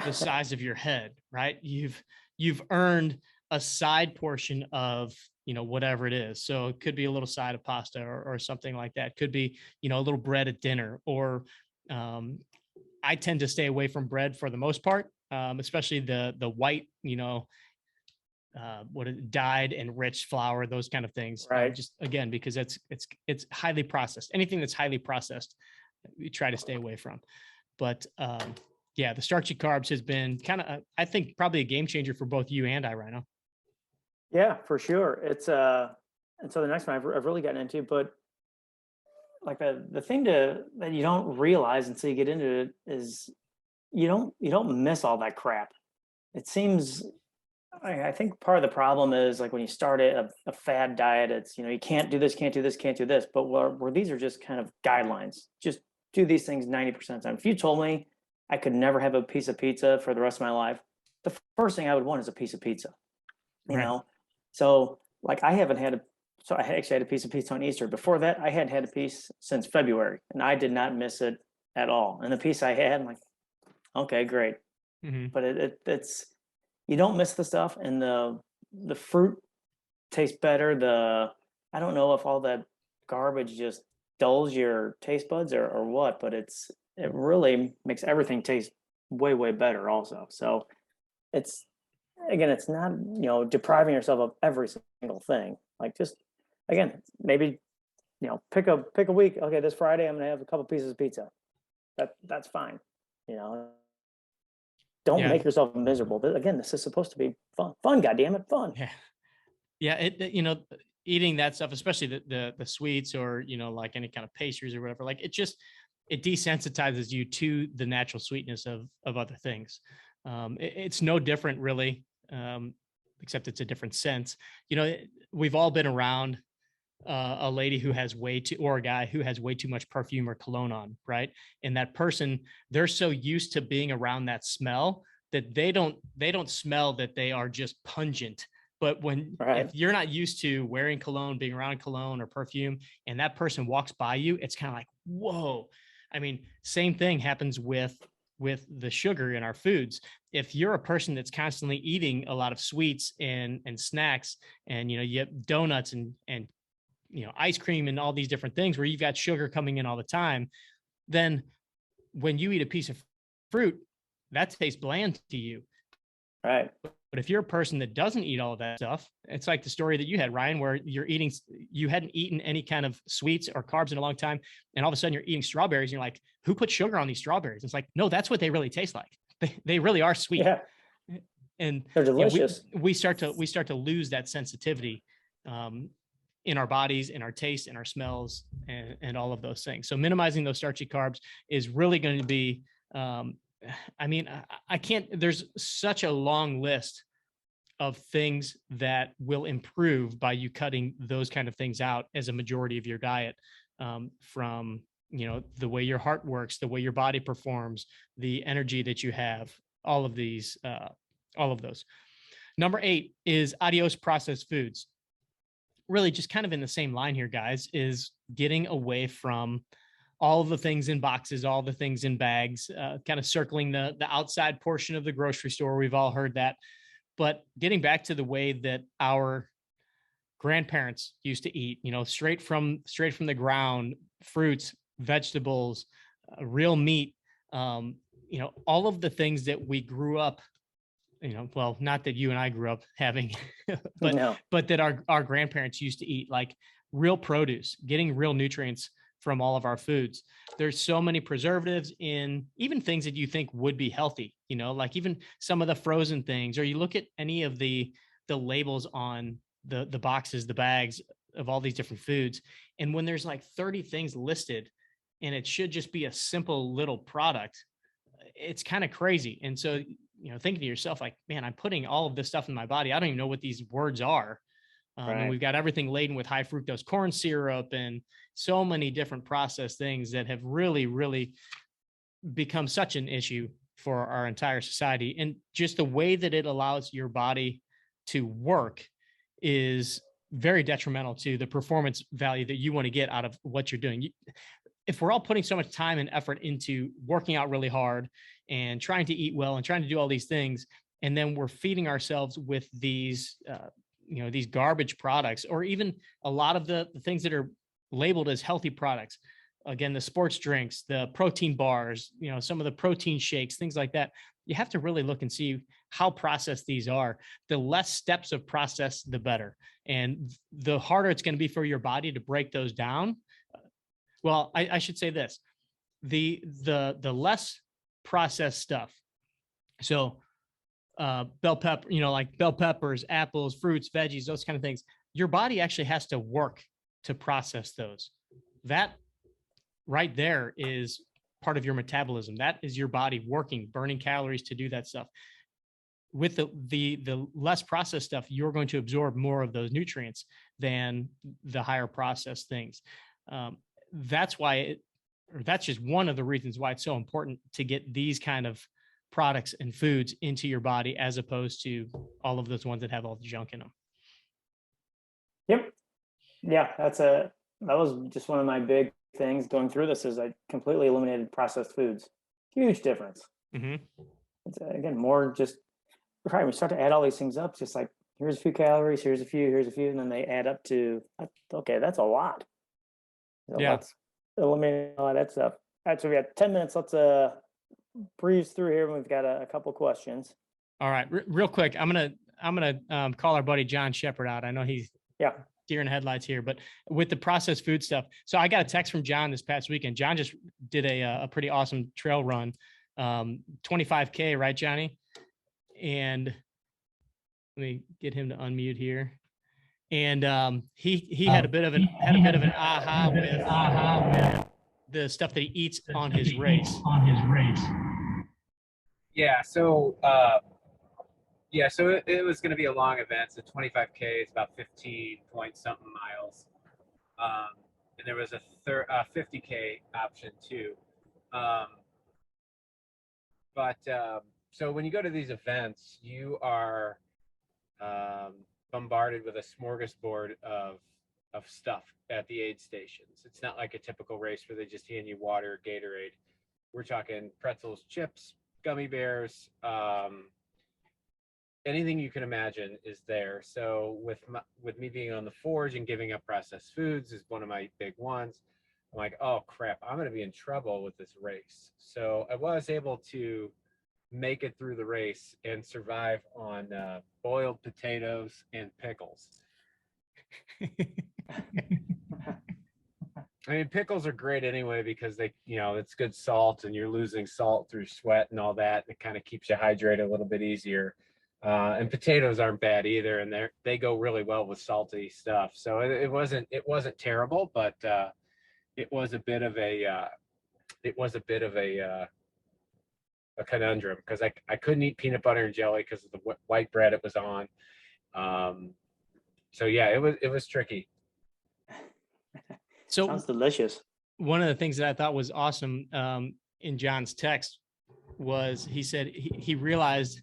[SPEAKER 1] the size of your head, right? You've earned a side portion of, you know, whatever it is. So it could be a little side of pasta or something like that. Could be, you know, a little bread at dinner, or I tend to stay away from bread for the most part, especially the white, you know, dyed enriched flour, those kind of things.
[SPEAKER 2] Right.
[SPEAKER 1] Just again, because it's highly processed. Anything that's highly processed, we try to stay away from. But yeah, the starchy carbs has been kind of, I think, probably a game changer for both you and I, Rhino.
[SPEAKER 2] Yeah, for sure. It's and so the next one I've really gotten into, but like the thing that you don't realize until you get into it is you don't miss all that crap. It seems, I think part of the problem is, like, when you start a fad diet, it's, you know, you can't do this, can't do this, can't do this. But where these are just kind of guidelines, just do these things 90% of the time. If you told me I could never have a piece of pizza for the rest of my life, the first thing I would want is a piece of pizza, you
[SPEAKER 1] Right.
[SPEAKER 2] know? So like, I haven't had so I actually had a piece of pizza on Easter. Before that, I hadn't had a piece since February, and I did not miss it at all. And the piece I had, I'm like, okay, great.
[SPEAKER 1] Mm-hmm.
[SPEAKER 2] But it's, you don't miss the stuff, and the fruit tastes better. I don't know if all that garbage just dulls your taste buds or what, but it really makes everything taste way better also. So it's, again, it's not, you know, depriving yourself of every single thing. Like, just, again, maybe, you know, pick a week. Okay, this Friday I'm gonna have a couple pieces of pizza. That's fine. You know, don't
[SPEAKER 1] Yeah.
[SPEAKER 2] make yourself miserable. But again, this is supposed to be fun. God damn it, fun.
[SPEAKER 1] Yeah. Yeah. You know, eating that stuff, especially the sweets, or, you know, like any kind of pastries or whatever, like, it desensitizes you to the natural sweetness of other things. It's no different really, except it's a different sense. You know, we've all been around a lady who has way too, or a guy who has way too much perfume or cologne on, right? And that person, they're so used to being around that smell that they don't smell that they are just pungent. But when
[SPEAKER 2] Right.
[SPEAKER 1] if you're not used to wearing cologne, being around cologne or perfume, and that person walks by you, it's kind of like, whoa. I mean, same thing happens with the sugar in our foods. If you're a person that's constantly eating a lot of sweets and snacks, and you have donuts and ice cream and all these different things where you've got sugar coming in all the time, then when you eat a piece of fruit, that tastes bland to you.
[SPEAKER 2] Right.
[SPEAKER 1] But if you're a person that doesn't eat all of that stuff, it's like the story that you had, Ryan, where you hadn't eaten any kind of sweets or carbs in a long time. And all of a sudden you're eating strawberries and you're like, who put sugar on these strawberries? It's like, no, that's what they really taste like. They really are sweet.
[SPEAKER 2] Yeah.
[SPEAKER 1] And
[SPEAKER 2] They're delicious.
[SPEAKER 1] we start to lose that sensitivity, in our bodies, in our taste, in our smells, and all of those things. So minimizing those starchy carbs is really going to be, I mean, I can't, there's such a long list of things that will improve by you cutting those kind of things out as a majority of your diet, from, the way your heart works, the way your body performs, the energy that you have, all of these, all of those. Number 8 is adios processed foods. Really just kind of in the same line here, guys, is getting away from all of the things in boxes, all the things in bags, kind of circling the outside portion of the grocery store. We've all heard that, but getting back to the way that our grandparents used to eat, straight from the ground, fruits, vegetables, real meat, all of the things that we grew up, well, not that you and I grew up having, but
[SPEAKER 2] No.
[SPEAKER 1] but that our grandparents used to eat, like real produce, getting real nutrients from all of our foods. There's so many preservatives in even things that you think would be healthy, like even some of the frozen things, or you look at any of the labels on the boxes, the bags of all these different foods. And when there's like 30 things listed and it should just be a simple little product, it's kind of crazy. And so, thinking to yourself, like, man, I'm putting all of this stuff in my body. I don't even know what these words are.
[SPEAKER 2] Right.
[SPEAKER 1] And we've got everything laden with high fructose corn syrup and so many different processed things that have really, really become such an issue for our entire society. And just the way that it allows your body to work is very detrimental to the performance value that you want to get out of what you're doing. If we're all putting so much time and effort into working out really hard and trying to eat well and trying to do all these things, and then we're feeding ourselves with these, these garbage products, or even a lot of the things that are labeled as healthy products. Again, the sports drinks, the protein bars, some of the protein shakes, things like that. You have to really look and see how processed these are. The less steps of process, the better. And the harder it's going to be for your body to break those down. Well, I should say this, the less processed stuff. So bell pepper, like bell peppers, apples, fruits, veggies, those kind of things, your body actually has to work to process those. That right there is part of your metabolism. That is your body working, burning calories to do that stuff. With the less processed stuff, you're going to absorb more of those nutrients than the higher processed things. That's why that's just one of the reasons why it's so important to get these kind of products and foods into your body, as opposed to all of those ones that have all the junk in them.
[SPEAKER 2] Yep. Yeah, that was just one of my big things going through this, is I completely eliminated processed foods. Huge difference.
[SPEAKER 1] Mm-hmm.
[SPEAKER 2] It's, again, more just, right, we start to add all these things up, just like, here's a few calories, here's a few, and then they add up to, okay, that's a lot. So
[SPEAKER 1] Yeah.
[SPEAKER 2] let's eliminate all of that stuff. All right, so we got 10 minutes. Let's breeze through here. We've got a couple questions.
[SPEAKER 1] All right, real quick, I'm gonna call our buddy John Shepard out. I know he's deer in headlights here, but with the processed food stuff. So I got a text from John this past weekend. John just did a pretty awesome trail run, 25K, right, Johnny? And let me get him to unmute here. And he had a bit of an aha with the stuff that he eats on his race.
[SPEAKER 3] Yeah. So it was going to be a long event. So 25K is about 15 point something miles. And there was a 50K option too. Um, but so when you go to these events, you are um, bombarded with a smorgasbord of stuff at the aid stations. It's not like a typical race where they just hand you water or Gatorade. We're talking pretzels, chips, gummy bears, anything you can imagine is there. So with me being on the forge and giving up processed foods is one of my big ones. I'm like, oh crap, I'm going to be in trouble with this race. So I was able to make it through the race and survive on boiled potatoes and pickles. I mean, pickles are great anyway because it's good salt and you're losing salt through sweat and all that. It kind of keeps you hydrated a little bit easier. And potatoes aren't bad either, and they go really well with salty stuff. So it wasn't terrible, but it was a bit of a conundrum because I couldn't eat peanut butter and jelly because of the white bread it was on. Um, so yeah, it was tricky.
[SPEAKER 1] So
[SPEAKER 2] Sounds delicious.
[SPEAKER 1] one of the things that I thought was awesome in John's text was he said he realized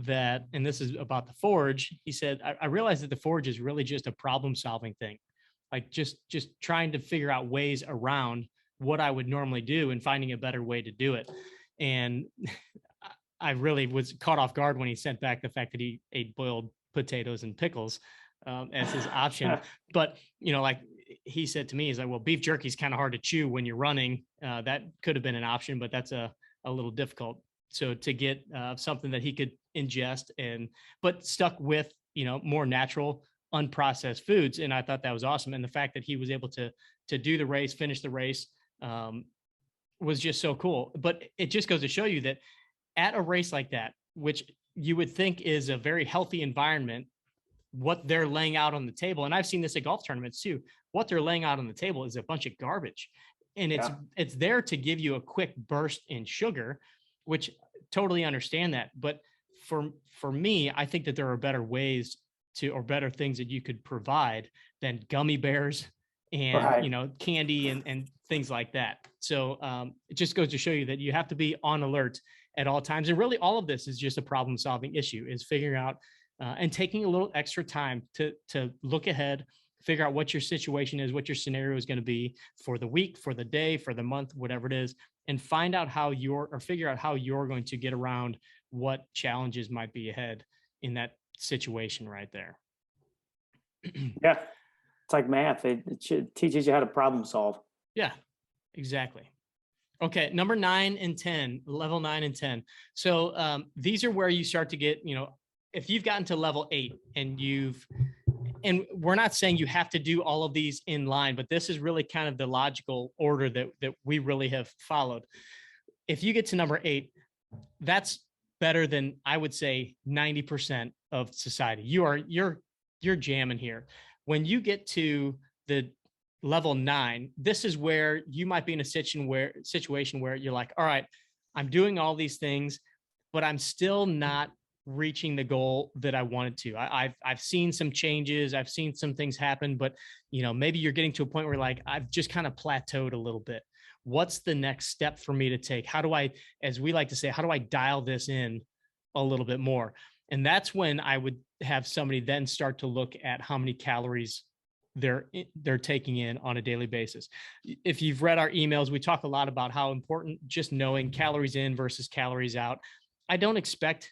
[SPEAKER 1] that, and this is about the forge. He said, I realized that the forge is really just a problem solving thing, like just trying to figure out ways around what I would normally do and finding a better way to do it. And I really was caught off guard when he sent back the fact that he ate boiled potatoes and pickles as his option. But, like he said to me, he's like, well, beef jerky is kind of hard to chew when you're running. That could have been an option, but that's a little difficult. So to get something that he could ingest but stuck with, more natural, unprocessed foods. And I thought that was awesome. And the fact that he was able to do the race, finish the race, was just so cool. But it just goes to show you that at a race like that, which you would think is a very healthy environment, what they're laying out on the table, and I've seen this at golf tournaments too, what they're laying out on the table is a bunch of garbage. And it's there to give you a quick burst in sugar, which totally understand that. But for me, I think that there are better ways or better things that you could provide than gummy bears and
[SPEAKER 2] Right.
[SPEAKER 1] candy and things like that. So it just goes to show you that you have to be on alert at all times. And really all of this is just a problem solving issue, is figuring out and taking a little extra time to look ahead, figure out what your situation is, what your scenario is going to be for the week, for the day, for the month, whatever it is, and figure out how you're going to get around what challenges might be ahead in that situation right there.
[SPEAKER 2] Yeah. It's like math. It teaches you how to problem solve.
[SPEAKER 1] Yeah, exactly. Okay, number 9 and 10, level 9 and 10. So these are where you start to get, if you've gotten to level 8 and we're not saying you have to do all of these in line, but this is really kind of the logical order that we really have followed. If you get to number 8, that's better than, I would say, 90% of society. You're jamming here. When you get to the level 9, this is where you might be in a situation where you're like, all right, I'm doing all these things, but I'm still not reaching the goal that I wanted to. I've seen some changes, I've seen some things happen, but maybe you're getting to a point where like I've just kind of plateaued a little bit. What's the next step for me to take? How do I, as we like to say, how do I dial this in a little bit more? And that's when I would have somebody then start to look at how many calories they're taking in on a daily basis. If you've read our emails, we talk a lot about how important just knowing calories in versus calories out. I don't expect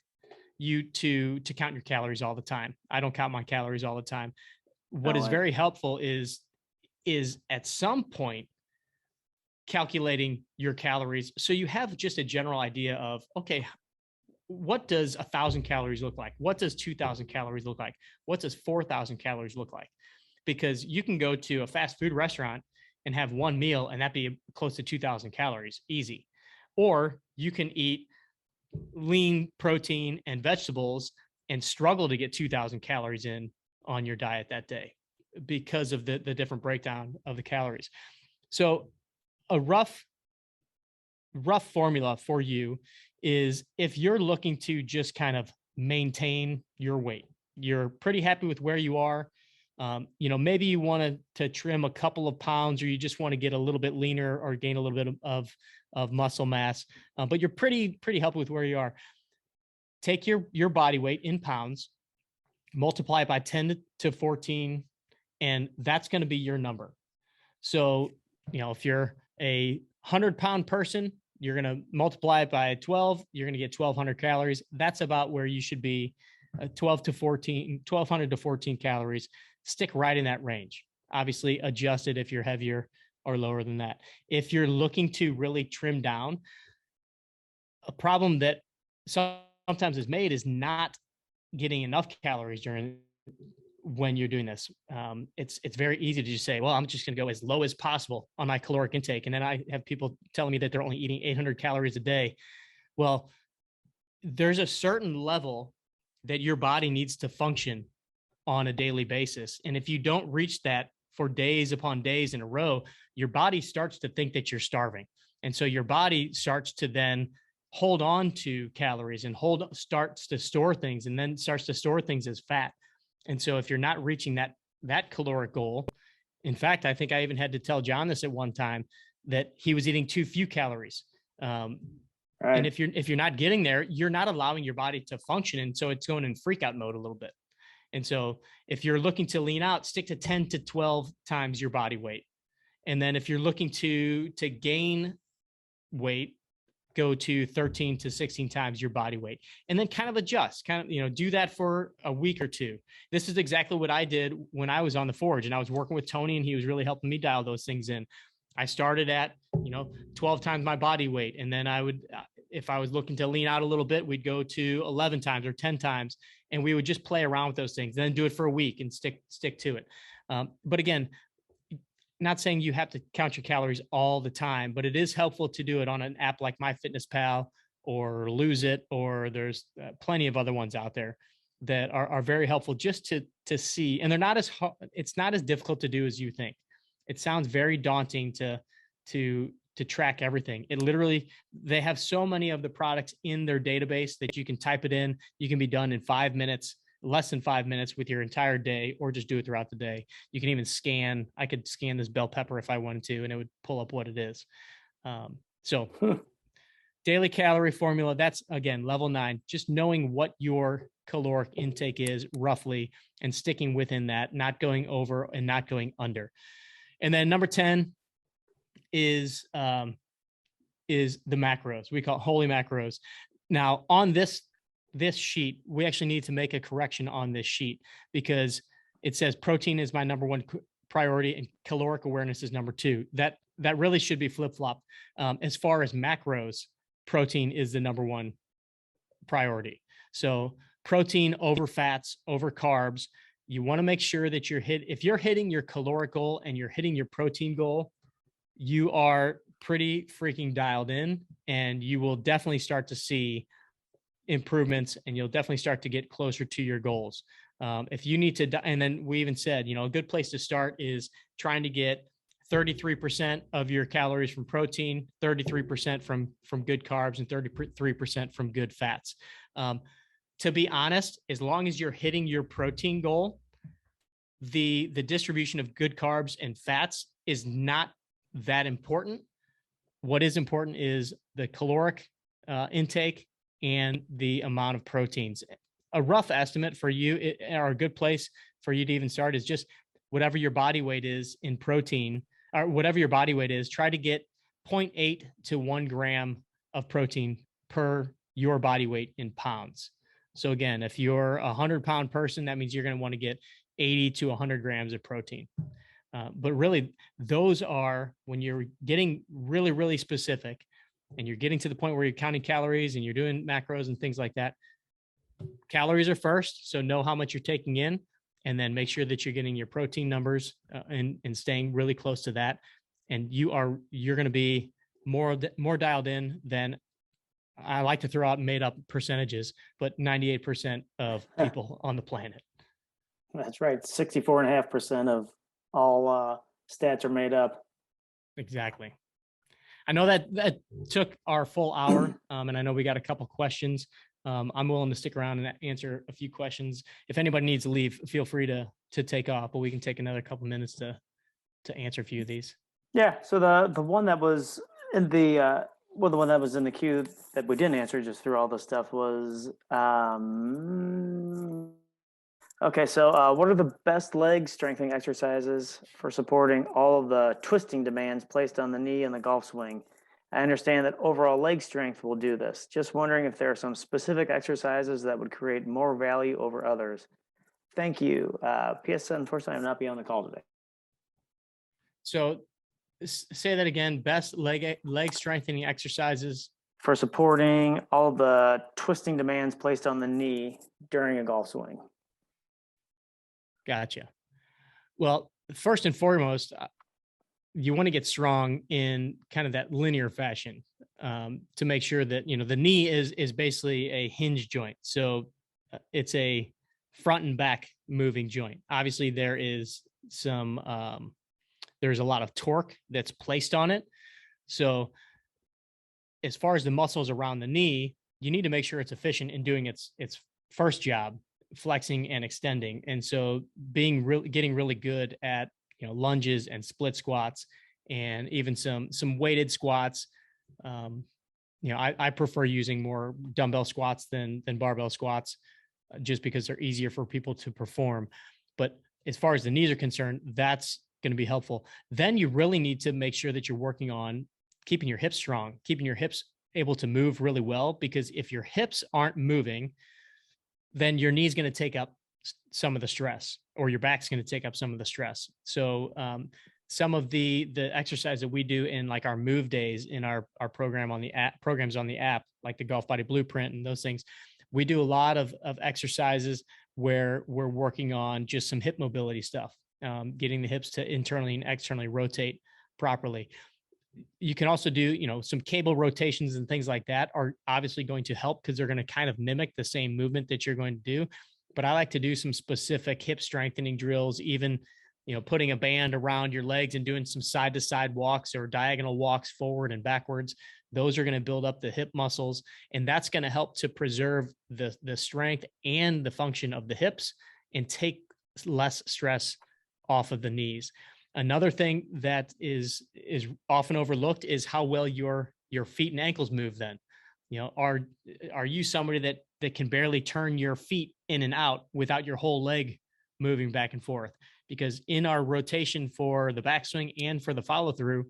[SPEAKER 1] you to count your calories all the time. I don't count my calories all the time. What is very helpful is at some point calculating your calories so you have just a general idea of, okay, what does 1,000 calories look like? What does 2,000 calories look like? What does 4,000 calories look like? Because you can go to a fast food restaurant and have one meal and that be close to 2,000 calories, easy. Or you can eat lean protein and vegetables and struggle to get 2,000 calories in on your diet that day because of the different breakdown of the calories. So a rough formula for you is if you're looking to just kind of maintain your weight, you're pretty happy with where you are. Maybe you want to trim a couple of pounds, or you just want to get a little bit leaner or gain a little bit of muscle mass, but you're pretty happy with where you are. Take your body weight in pounds, multiply it by 10 to 14, and that's going to be your number. So, if you're a 100-pound person, you're going to multiply it by 12, you're going to get 1,200 calories. That's about where you should be, 1,200 to 14 calories. Stick right in that range. Obviously, adjust it if you're heavier or lower than that. If you're looking to really trim down, a problem that sometimes is made is not getting enough calories when you're doing this. It's very easy to just say, well, I'm just going to go as low as possible on my caloric intake. And then I have people telling me that they're only eating 800 calories a day. Well, there's a certain level that your body needs to function on a daily basis. And if you don't reach that for days upon days in a row, your body starts to think that you're starving. And so your body starts to then hold on to calories and starts to store things, and then starts to store things as fat. And so if you're not reaching that caloric goal, in fact, I think I even had to tell John this at one time, that he was eating too few calories.
[SPEAKER 2] Right.
[SPEAKER 1] And if you're not getting there, you're not allowing your body to function. And so it's going in freak out mode a little bit. And so if you're looking to lean out, stick to 10 to 12 times your body weight. And then if you're looking to gain weight, go to 13 to 16 times your body weight, and then kind of adjust, do that for a week or two. This is exactly what I did when I was on the Forge, and I was working with Tony, and he was really helping me dial those things in. I started at, 12 times my body weight. And then I would, if I was looking to lean out a little bit, we'd go to 11 times or 10 times, and we would just play around with those things, then do it for a week and stick to it. But again, not saying you have to count your calories all the time, but it is helpful to do it on an app like MyFitnessPal or Lose It, or there's plenty of other ones out there that are very helpful just to see. And they're not as hard, it's not as difficult to do as you think. It sounds very daunting to track everything. It literally, they have so many of the products in their database that you can type it in. You can be done in 5 minutes, less than 5 minutes with your entire day, or just do it throughout the day. You can even I could scan this bell pepper if I wanted to, and it would pull up what it is. So daily calorie formula, that's again, level 9, just knowing what your caloric intake is roughly and sticking within that, not going over and not going under. And then number 10 is the macros. We call it holy macros. Now on this sheet, we actually need to make a correction on this sheet, because it says protein is my number 1 priority and caloric awareness is number 2. That really should be flip-flopped. As far as macros, protein is the number 1 priority. So protein over fats, over carbs. You want to make sure that if you're hitting your caloric goal and you're hitting your protein goal, you are pretty freaking dialed in, and you will definitely start to see improvements, and you'll definitely start to get closer to your goals. If you need to, and then we even said, a good place to start is trying to get 33% of your calories from protein, 33% from good carbs, and 33% from good fats. To be honest, as long as you're hitting your protein goal, the distribution of good carbs and fats is not that important. What is important is the caloric intake and the amount of proteins. A rough estimate for you, or a good place for you to even start, is just whatever your body weight is in protein, or whatever your body weight is, try to get 0.8 to 1 gram of protein per your body weight in pounds. So again, if you're a 100-pound person, that means you're going to want to get 80 to 100 grams of protein. But really, those are when you're getting really, really specific, and you're getting to the point where you're counting calories and you're doing macros and things like that. Calories are first, so know how much you're taking in, and then make sure that you're getting your protein numbers and staying really close to that. And you're going to be more dialed in than, I like to throw out made up percentages, but 98% of people on the planet.
[SPEAKER 2] That's right. 64.5% of all stats are made up.
[SPEAKER 1] Exactly. I know that that took our full hour, and I know we got a couple questions. I'm willing to stick around and answer a few questions. If anybody needs to leave, feel free to take off, but we can take another couple minutes to answer a few of these.
[SPEAKER 2] Yeah. So the one that was in the well, the one that was in the queue that we didn't answer just through all the stuff was okay. So what are the best leg strengthening exercises for supporting all of the twisting demands placed on the knee and the golf swing? I understand that overall leg strength will do this. Just wondering if there are some specific exercises that would create more value over others. Thank you. PS, unfortunately, I'm not be on the call today.
[SPEAKER 1] So say that again. Best leg strengthening exercises.
[SPEAKER 2] For supporting all the twisting demands placed on the knee during a golf swing.
[SPEAKER 1] Gotcha. Well, first and foremost, you want to get strong in kind of that linear fashion, to make sure that, you know, the knee is basically a hinge joint. So it's a front and back moving joint. Obviously, there is some there's a lot of torque that's placed on it. So as far as the muscles around the knee, you need to make sure it's efficient in doing its first job, flexing and extending. And so getting really good at, you know, lunges and split squats, and even some weighted squats. You know, I prefer using more dumbbell squats than barbell squats, just because they're easier for people to perform. But as far as the knees are concerned, that's going to be helpful. Then you really need to make sure that you're working on keeping your hips strong, keeping your hips able to move really well, because if your hips aren't moving, then your knee's going to take up some of the stress, or your back's going to take up some of the stress. So some of the exercise that we do in like our move days in our program on the app, programs on the app, like the Golf Body Blueprint and those things, we do a lot of exercises where we're working on just some hip mobility stuff, getting the hips to internally and externally rotate properly. You can also do, you know, some cable rotations and things like that are obviously going to help, because they're going to kind of mimic the same movement that you're going to do. But I like to do some specific hip strengthening drills, even, you know, putting a band around your legs and doing some side to side walks or diagonal walks forward and backwards. Those are going to build up the hip muscles, and that's going to help to preserve the strength and the function of the hips and take less stress off of the knees. Another thing that is often overlooked is how well your feet and ankles move then. You know, are you somebody that can barely turn your feet in and out without your whole leg moving back and forth? Because in our rotation for the backswing and for the follow through,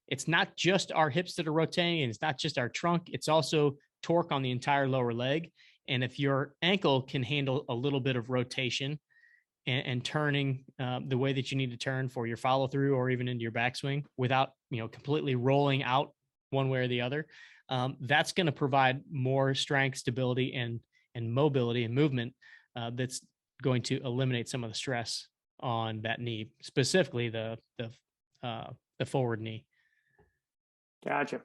[SPEAKER 1] it's not just our hips that are rotating, and it's not just our trunk, it's also torque on the entire lower leg. And if your ankle can handle a little bit of rotation and turning the way that you need to turn for your follow through or even into your backswing without, you know, completely rolling out one way or the other, that's going to provide more strength, stability, and mobility and movement, that's going to eliminate some of the stress on that knee, specifically the forward knee.
[SPEAKER 2] Gotcha.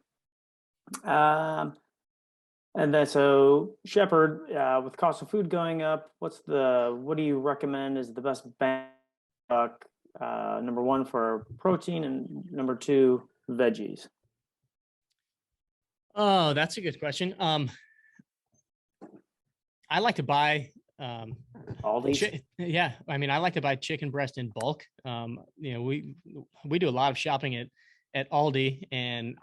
[SPEAKER 2] And then so Shepard, with cost of food going up, what do you recommend is the best bang number one for protein and number two veggies?
[SPEAKER 1] Oh, that's a good question. I like to buy
[SPEAKER 2] All these?
[SPEAKER 1] yeah, I mean, I like to buy chicken breast in bulk. You know, we do a lot of shopping at Aldi, and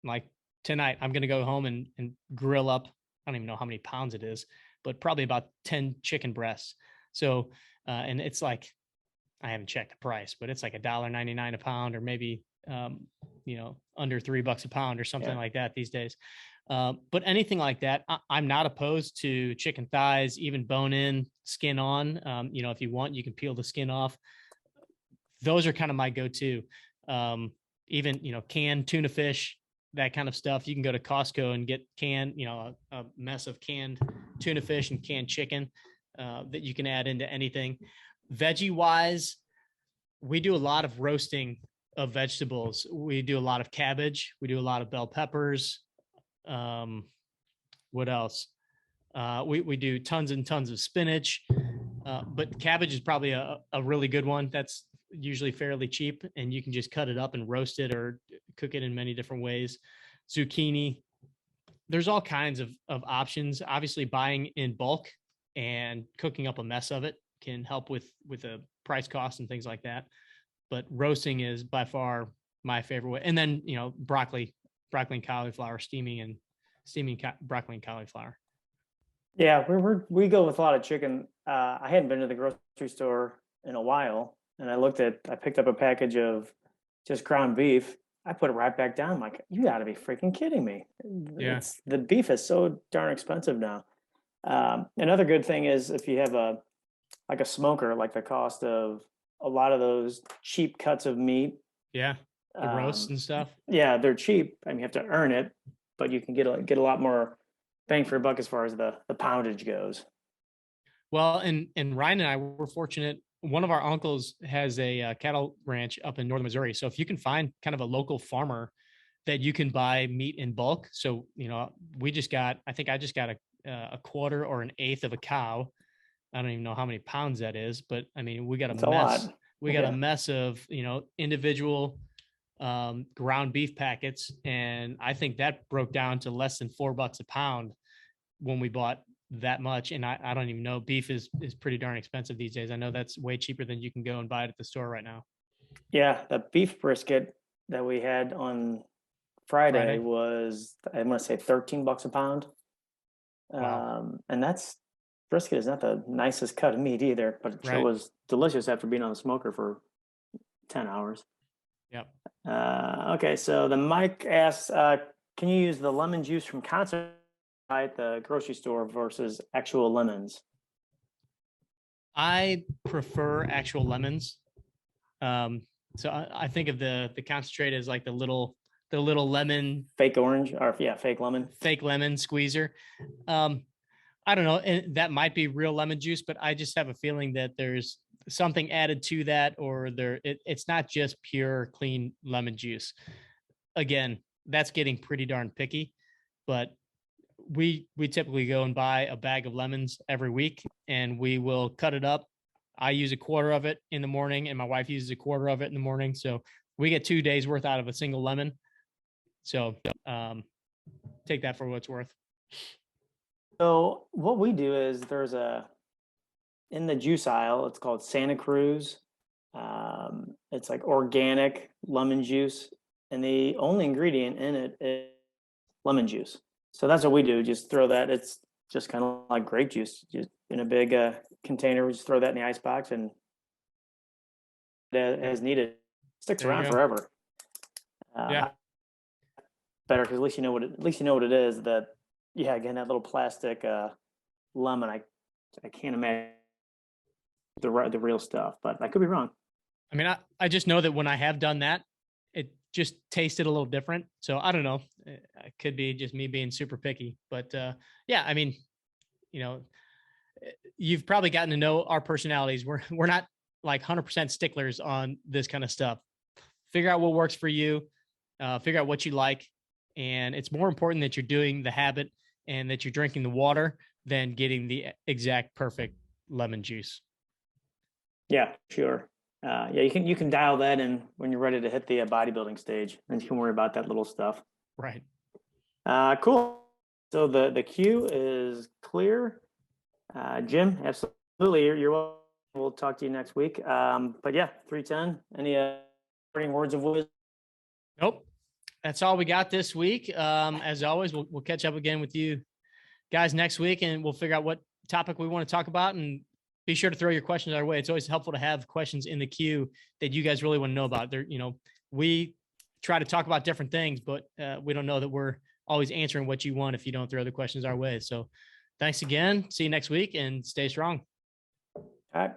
[SPEAKER 1] like tonight I'm going to go home and grill up, I don't even know how many pounds it is, but probably about 10 chicken breasts. So and it's like, I haven't checked the price, but it's like $1.99 a pound, or maybe you know, under $3 a pound or something like that these days. But anything like that, I'm not opposed to chicken thighs, even bone in, skin on. You know, if you want, you can peel the skin off. Those are kind of my go-to. Even, you know, canned tuna fish, that kind of stuff. You can go to Costco and get canned, you know, a mess of canned tuna fish and canned chicken that you can add into anything. Veggie wise, we do a lot of roasting of vegetables. We do a lot of cabbage. We do a lot of bell peppers. What else? We do tons and tons of spinach, but cabbage is probably a really good one. That's usually fairly cheap, and you can just cut it up and roast it or cook it in many different ways. Zucchini. There's all kinds of options. Obviously, buying in bulk and cooking up a mess of it can help with a price cost and things like that. But roasting is by far my favorite way. And then, broccoli and cauliflower, steaming broccoli and cauliflower.
[SPEAKER 2] Yeah, we go with a lot of chicken. I hadn't been to the grocery store in a while, and I picked up a package of just ground beef. I put it right back down. I'm like, you got to be freaking kidding me!
[SPEAKER 1] Yeah.
[SPEAKER 2] The beef is so darn expensive now. Another good thing is if you have a smoker, like the cost of a lot of those cheap cuts of meat.
[SPEAKER 1] Yeah. The roasts and stuff.
[SPEAKER 2] Yeah, they're cheap. I mean, you have to earn it, but you can get a lot more bang for your buck as far as the poundage goes.
[SPEAKER 1] Well, and Ryan and I were fortunate. One of our uncles has a cattle ranch up in northern Missouri. So if you can find kind of a local farmer that you can buy meat in bulk. So, I think I just got a quarter or an eighth of a cow. I don't even know how many pounds that is, but I mean, we got
[SPEAKER 2] It's
[SPEAKER 1] a
[SPEAKER 2] a
[SPEAKER 1] mess.
[SPEAKER 2] lot.
[SPEAKER 1] We got
[SPEAKER 2] Yeah.
[SPEAKER 1] a mess of, individual ground beef packets. And I think that broke down to less than $4 a pound when we bought that much. And I don't even know, beef is pretty darn expensive these days. I know that's way cheaper than you can go and buy it at the store right now.
[SPEAKER 2] Yeah, the beef brisket that we had on Friday was, I'm going to say $13 a pound.
[SPEAKER 1] Wow.
[SPEAKER 2] And brisket is not the nicest cut of meat either, but it sure
[SPEAKER 1] Right.
[SPEAKER 2] was delicious after being on the smoker for 10 hours.
[SPEAKER 1] Yep.
[SPEAKER 2] Okay, so the Mike asks, can you use the lemon juice from concentrate at the grocery store versus actual lemons?
[SPEAKER 1] I prefer actual lemons. So I think of the concentrate as like the little lemon,
[SPEAKER 2] Fake orange, or yeah, fake lemon.
[SPEAKER 1] fake lemon squeezer. I don't know, and that might be real lemon juice, but I just have a feeling that there's something added to that, or it's not just pure clean lemon juice. Again, that's getting pretty darn picky, but we typically go and buy a bag of lemons every week, and we will cut it up. I use a quarter of it in the morning, and my wife uses a quarter of it in the morning. So we get 2 days worth out of a single lemon. So take that for what it's worth.
[SPEAKER 2] So what we do is in the juice aisle, it's called Santa Cruz. It's like organic lemon juice, and the only ingredient in it is lemon juice. So that's what we do. Just throw that. It's just kind of like grape juice, just in a big container. We just throw that in the ice box, and as needed, sticks
[SPEAKER 1] There you
[SPEAKER 2] around
[SPEAKER 1] go.
[SPEAKER 2] forever.
[SPEAKER 1] Yeah.
[SPEAKER 2] Better because at least you know what it is. That, yeah, again, that little plastic lemon. I can't imagine the real stuff, but I could be wrong.
[SPEAKER 1] I mean, I just know that when I have done that, it just tasted a little different. So I don't know. It could be just me being super picky, but yeah, I mean, you've probably gotten to know our personalities. We're not like 100% sticklers on this kind of stuff. Figure out what works for you, figure out what you like. And it's more important that you're doing the habit and that you're drinking the water than getting the exact perfect lemon juice.
[SPEAKER 2] Yeah, sure. Yeah, you can dial that in when you're ready to hit the bodybuilding stage, and you can worry about that little stuff.
[SPEAKER 1] Right.
[SPEAKER 2] Cool. So the queue is clear. Jim, absolutely. You're welcome. We'll talk to you next week. But yeah, 310. Any parting words of wisdom?
[SPEAKER 1] Nope. That's all we got this week. As always, we'll catch up again with you guys next week, and we'll figure out what topic we want to talk about, and be sure to throw your questions our way. It's always helpful to have questions in the queue that you guys really want to know about. We try to talk about different things, but we don't know that we're always answering what you want if you don't throw the questions our way. So thanks again. See you next week, and stay strong.
[SPEAKER 2] All right.